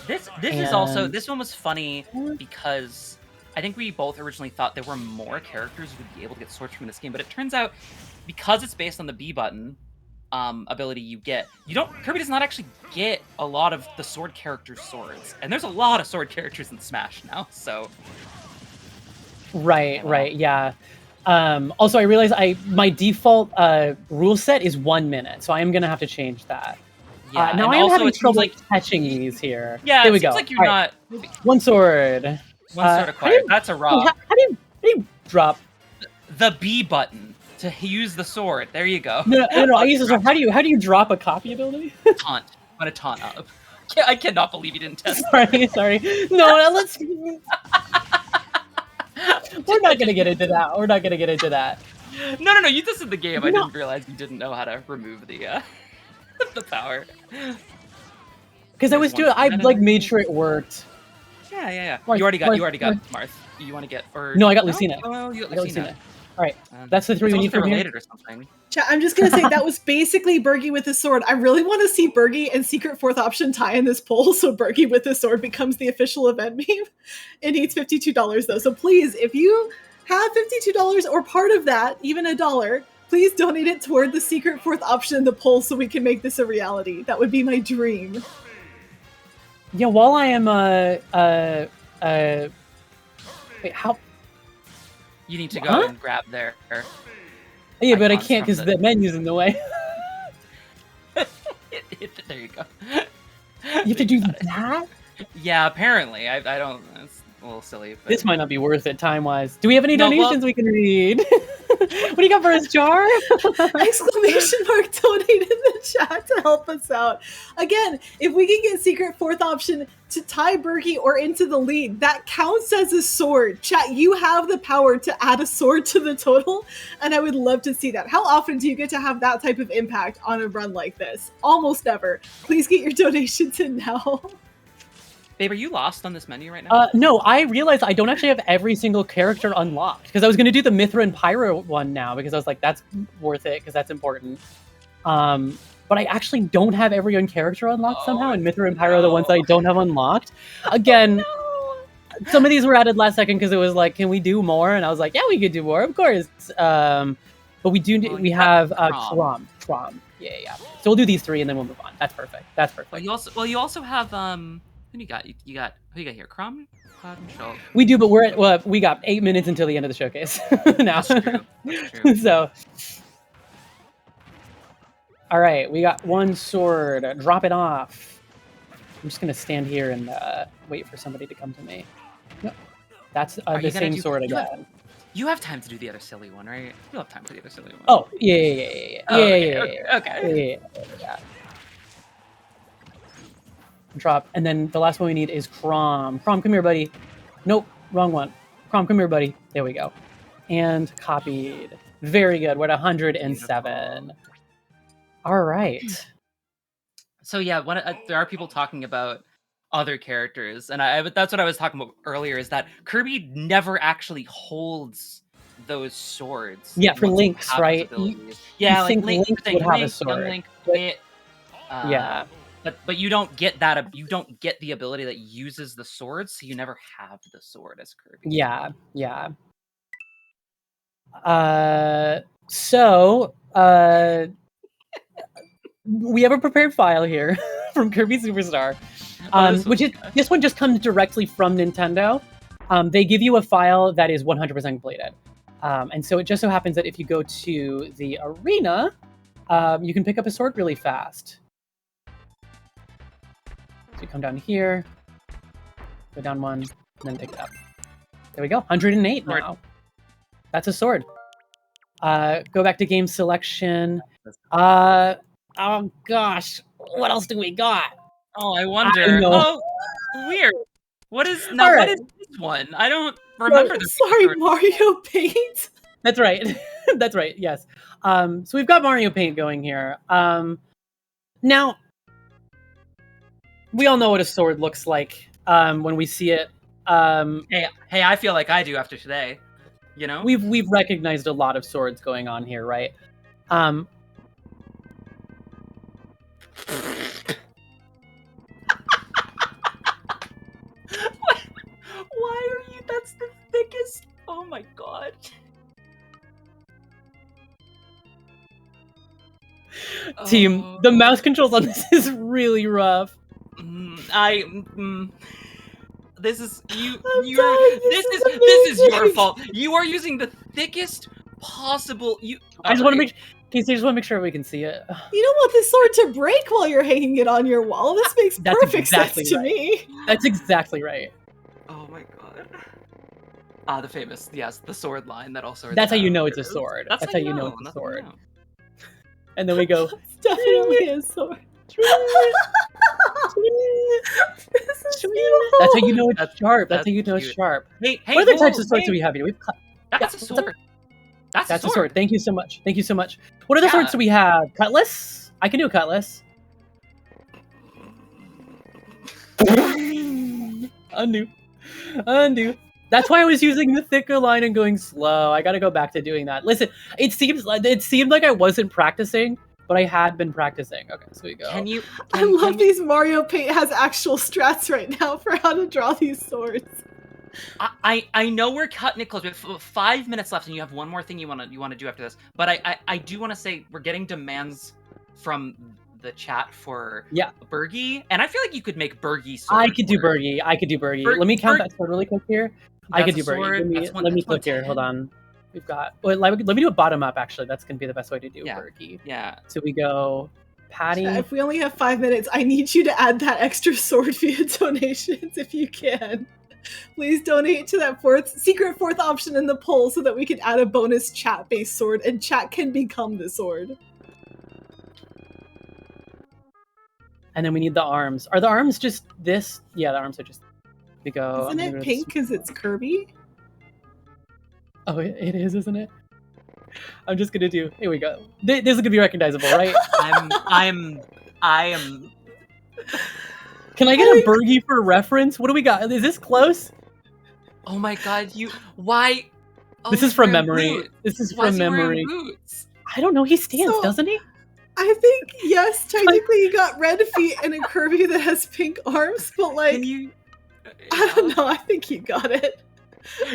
This one was funny because I think we both originally thought there were more characters who would be able to get swords from this game, but it turns out because it's based on the B button ability Kirby does not actually get a lot of the sword characters' swords, and there's a lot of sword characters in Smash now. So right, yeah. Also, I realize my default rule set is 1 minute, so I am gonna have to change that. Yeah, now I am having trouble catching these here. Yeah, there we it go. Seems like you're not. One sword. One sword acquired. That's a rock. How do you drop the B button to use the sword? There you go. No. I use this. How do you drop a copy ability? Taunt. I'm gonna taunt up. I cannot believe you didn't test. Sorry. No, let's. We're not gonna get into that. No. You tested the game. I didn't realize you didn't know how to remove the the power. Because I made sure it worked. Yeah. You already got Marth. You want to get No, I got Lucina. Oh, you got Lucina. All right, that's the three we need from here. Or something. Chat, I'm just gonna say that was basically Bergie with his sword. I really want to see Bergie and Secret Fourth Option tie in this poll, so Bergie with his sword becomes the official event meme. It needs $52 though, so please, if you have $52 or part of that, even $1, please donate it toward the Secret Fourth Option in the poll so we can make this a reality. That would be my dream. Yeah, while I am wait, how? You need to go and grab their. Yeah, but I can't because the menu's in the way. There you go. You have to do that? Yeah, apparently. I don't. It's a little silly. But... This might not be worth it time-wise. Do we have any donations we can read? What do you got for us, Jar? Exclamation mark donate in the chat to help us out. Again, if we can get Secret Fourth Option to tie Bergie or into the lead, that counts as a sword. Chat, you have the power to add a sword to the total, and I would love to see that. How often do you get to have that type of impact on a run like this? Almost never. Please get your donations in now. Babe, are you lost on this menu right now? No, I realized I don't actually have every single character unlocked because I was going to do the Mithra and Pyro one now because I was like, that's worth it because that's important. But I actually don't have every character unlocked somehow, and Mithra and Pyro are the ones that I don't have unlocked. Again, some of these were added last second because it was like, can we do more? And I was like, yeah, we could do more, of course. But we have Trom. Yeah. So we'll do these three and then we'll move on. That's perfect. Well, you also have who do you got? Who you got here? Crumb? We do, but we got 8 minutes until the end of the showcase now. That's true. So, all right, we got one sword. Drop it off. I'm just gonna stand here and wait for somebody to come to me. Yep, that's the same sword again. You have time to do the other silly one, right? You'll have time for the other silly one. Oh, yeah. Okay. Yeah. Drop, and then the last one we need is Crom. Crom, come here, buddy. Nope, wrong one. Crom, come here, buddy. There we go. And copied. Very good. We're at 107. All right. So yeah, there are people talking about other characters, and that's what I was talking about earlier. Is that Kirby never actually holds those swords? Yeah, for Link's, right? Yeah, like Link would have a sword. Link, yeah. But you don't get that. You don't get the ability that uses the sword, so you never have the sword as Kirby. Yeah. We have a prepared file here from Kirby Superstar, this one just comes directly from Nintendo. They give you a file that is 100% completed, and so it just so happens that if you go to the arena, you can pick up a sword really fast. So you come down here, go down 1, and then pick it up. There we go. 108 Sword. now. That's a sword. Go back to game selection. Oh gosh, what else do we got? Oh, I wonder. know. Oh, weird. What is now? All What right. is this one? I don't remember this. Sorry, sword. Mario Paint. That's right. That's right. Yes. So we've got Mario Paint going here. Now we all know what a sword looks like when we see it. Hey, I feel like I do after today. You know, We've recognized a lot of swords going on here, right? why are you? That's the thickest. Oh my god. Team, Oh. the mouse controls on this is really rough. This is you. I'm You're. dying, This this is is this is your amazing. fault. You are using the thickest possible. I just want to make. Casey, I just want to make sure we can see it. You don't want this sword to break while you're hanging it on your wall. This makes That's perfect exactly sense to right. me. That's exactly right. Oh my god. The famous, the sword line that all swords That's how you have. know it's a It is. sword. That's That's how you know it's a That's how you sword. know. And then we go. It's definitely a sword. This is beautiful. That's how you know it's That's- sharp. That's that's how you know it's cute. sharp. Hey, What other types whoa, of swords do hey, we have here? We've cut. That's Yeah, a what's up? sword. That's That's a a sword. sword. Thank you so much. Thank you so much. What other swords Yeah. do we have? Cutlass? I can do a cutlass. Undo. Undo. That's why I was using the thicker line and going slow. I gotta go back to doing that. Listen, it seemed like I wasn't practicing, but I had been practicing. Okay, so we go. Can you? I Can, love can you, these Mario Paint has actual strats right now for how to draw these swords. I know we're cutting it close. We have 5 minutes left, and you have one more thing you want to do after this. But I do want to say we're getting demands from the chat for Bergie, and I feel like you could make Bergie sword. I could do Bergie. I could do Bergie. Let me count that sword really quick here. I could do Bergie. Let me click here. Hold on. We've got. Well, let me do a bottom up. Actually, that's gonna be the best way to do Bergie. Yeah. So we go. Patty. If we only have 5 minutes, I need you to add that extra sword via donations if you can. Please donate to that secret fourth option in the poll so that we can add a bonus chat-based sword and chat can become the sword. And then we need the arms. Are the arms just this? Yeah, the arms are just. We go. Isn't it pink because it's Kirby? Oh, it is, isn't it? I'm just gonna do. Here we go. This is gonna be recognizable, right? I am. Can I get a Bergie for reference? What do we got? Is this close? Oh my god! Why? Oh, this is from memory. This is from memory. Boots? I don't know. He stands, doesn't he? I think yes. Technically, you got red feet and a Kirby that has pink arms, but like, I don't know. I think you got it.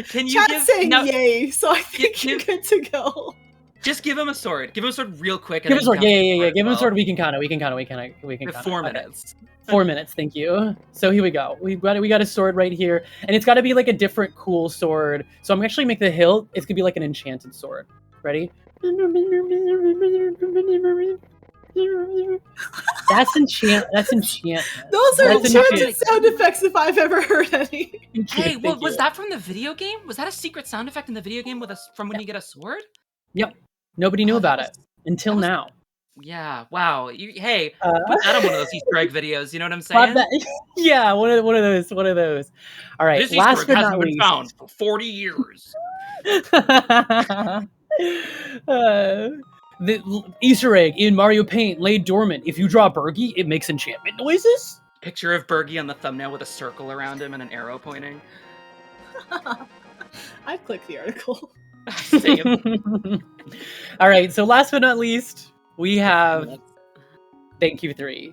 Can you Chat's saying yay, so I think you're good to go. Just give him a sword. Give him a sword real quick. Give him a sword. Yeah. Give him a sword. We can count it. We can count it. 4 minutes. 4 minutes. Thank you. So here we go. We got a sword right here, and it's got to be like a different cool sword. So I'm actually make the hilt. It's gonna be like an enchanted sword. Ready? That's enchantment. Those are enchanted sound effects if I've ever heard any. Hey, was that from the video game? Was that a secret sound effect in the video game from when you get a sword? Yep. Nobody knew about it until now. Yeah. Wow. Hey, put that on one of those Easter egg videos. You know what I'm saying? Yeah. One of those. All right. This last Easter egg but hasn't not been least. found for 40 years. The Easter egg in Mario Paint lay dormant. If you draw Bergie, it makes enchantment noises. Picture of Bergie on the thumbnail with a circle around him and an arrow pointing. I'd click the article. All right, so last but not least, we have. Thank you, 3.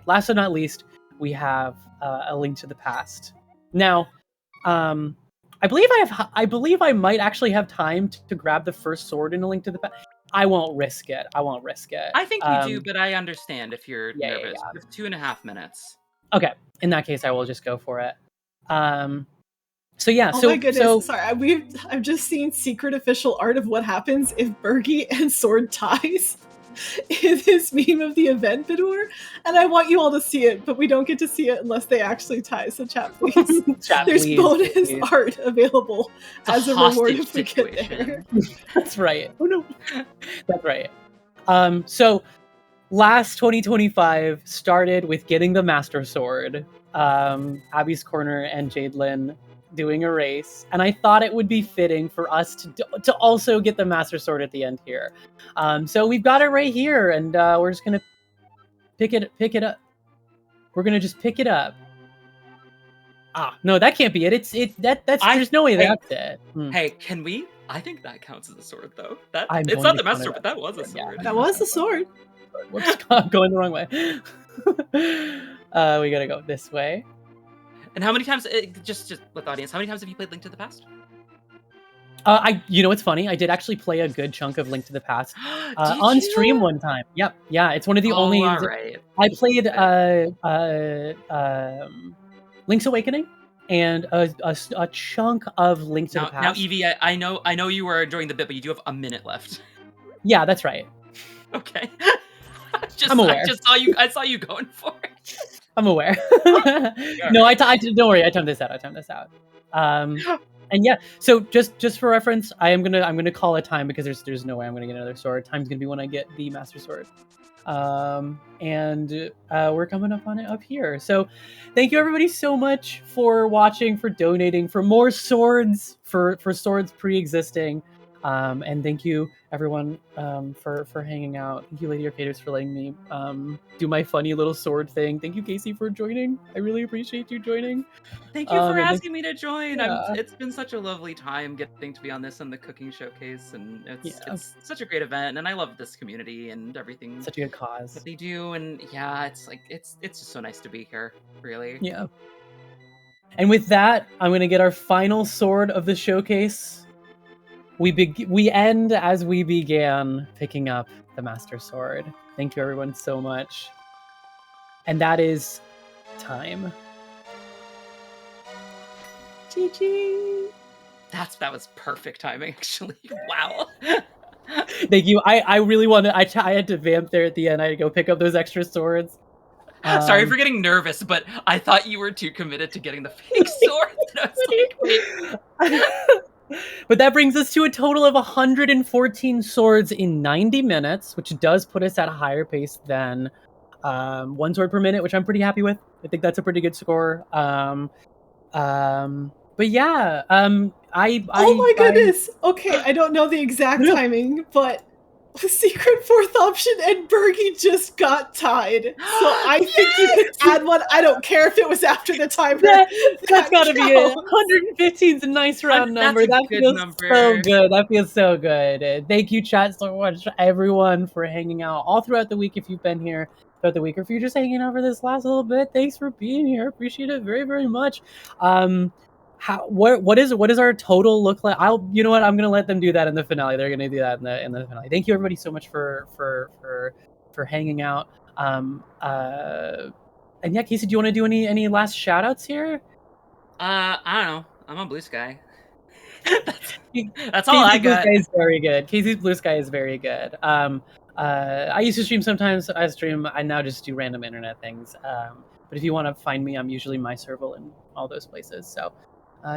Last but not least, we have A Link to the Past. Now, I believe I might actually have time to grab the first sword in A Link to the Past. I won't risk it. I think you do, but I understand if you're nervous. Yeah. You have 2.5 minutes. Okay, in that case, I will just go for it. So yeah. Oh my goodness! Sorry, I've just seen secret official art of what happens if Bergie and sword ties. this meme of the event bidor, and I want you all to see it, but we don't get to see it unless they actually tie. So chat, please. Chat, There's please, bonus please. art available It's as a reward if we get there. That's right. Oh no. That's right. So last 2025 started with getting the Master Sword. Abby's Corner and Jadelyn doing a race, and I thought it would be fitting for us to also get the Master Sword at the end here. So we've got it right here, and we're just gonna pick it up. We're gonna just pick it up. Ah, no, that can't be it. There's no way that's it. Hey, can we? I think that counts as a sword, though. I'm It's going not to the count Master it Sword, as but that was a sword. That was the sword. Whoops, going the wrong way. We gotta go this way. And how many times? Just with the audience, how many times have you played Link to the Past? You know what's funny? I did actually play a good chunk of Link to the Past on you? stream one time. Yep, yeah, it's one of the only. All right. I played Link's Awakening and a chunk of Link to the Past. Now, Evie, I know you were enjoying the bit, but you do have a minute left. Yeah, that's right. Okay. I'm aware. I saw you going for it. I'm aware. No, don't worry. I timed this out. And yeah, so just for reference, I'm gonna call a time because there's no way I'm gonna get another sword. Time's gonna be when I get the Master Sword. And we're coming up on it up here. So thank you everybody so much for watching, for donating, for more swords, for swords pre-existing. And thank you everyone for hanging out. Thank you Lady Arcaders for letting me do my funny little sword thing. Thank you Casey for joining. I really appreciate you joining. Thank you for asking me to join. Yeah. It's been such a lovely time getting to be on this and the cooking showcase, and it's such a great event, and I love this community and everything. Such a good cause that they do, and yeah, it's just so nice to be here, really. Yeah. And with that, I'm gonna get our final sword of the showcase. We end as we began, picking up the Master Sword. Thank you everyone so much. And that is time. GG. That was perfect timing, actually. Wow. Thank you. I really wanted. I had to vamp there at the end. I had to go pick up those extra swords. Sorry for getting nervous, but I thought you were too committed to getting the fake sword. And I was like, wait. But that brings us to a total of 114 swords in 90 minutes, which does put us at a higher pace than one sword per minute, which I'm pretty happy with. I think that's a pretty good score. But yeah, oh my goodness. Okay, I don't know the exact timing, but Secret Fourth Option and Bergie just got tied. So I think you could add one. I don't care if it was after the timer. That's gotta be it. 115 is a nice round number. That feels so good. That feels so good. Thank you, chat, so much, everyone, for hanging out all throughout the week if you've been here throughout the week, or if you're just hanging out for this last little bit. Thanks for being here. Appreciate it very, very much. What is our total look like? You know what? I'm gonna let them do that in the finale. They're gonna do that in the finale. Thank you everybody so much for hanging out. And yeah, Casey, do you want to do any last shout outs here? I don't know. I'm on Blue Sky. That's Casey's all I got. Blue Sky is very good. Casey's Blue Sky is very good. I used to stream sometimes. I now just do random internet things. But if you want to find me, I'm usually myserval in all those places. So.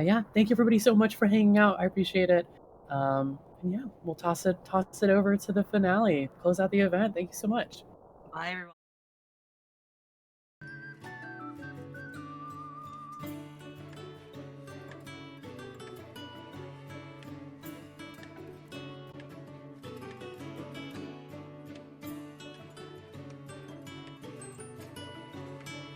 Yeah, thank you everybody so much for hanging out. I appreciate it. And yeah, we'll toss it over to the finale. Close out the event. Thank you so much. Bye, everyone.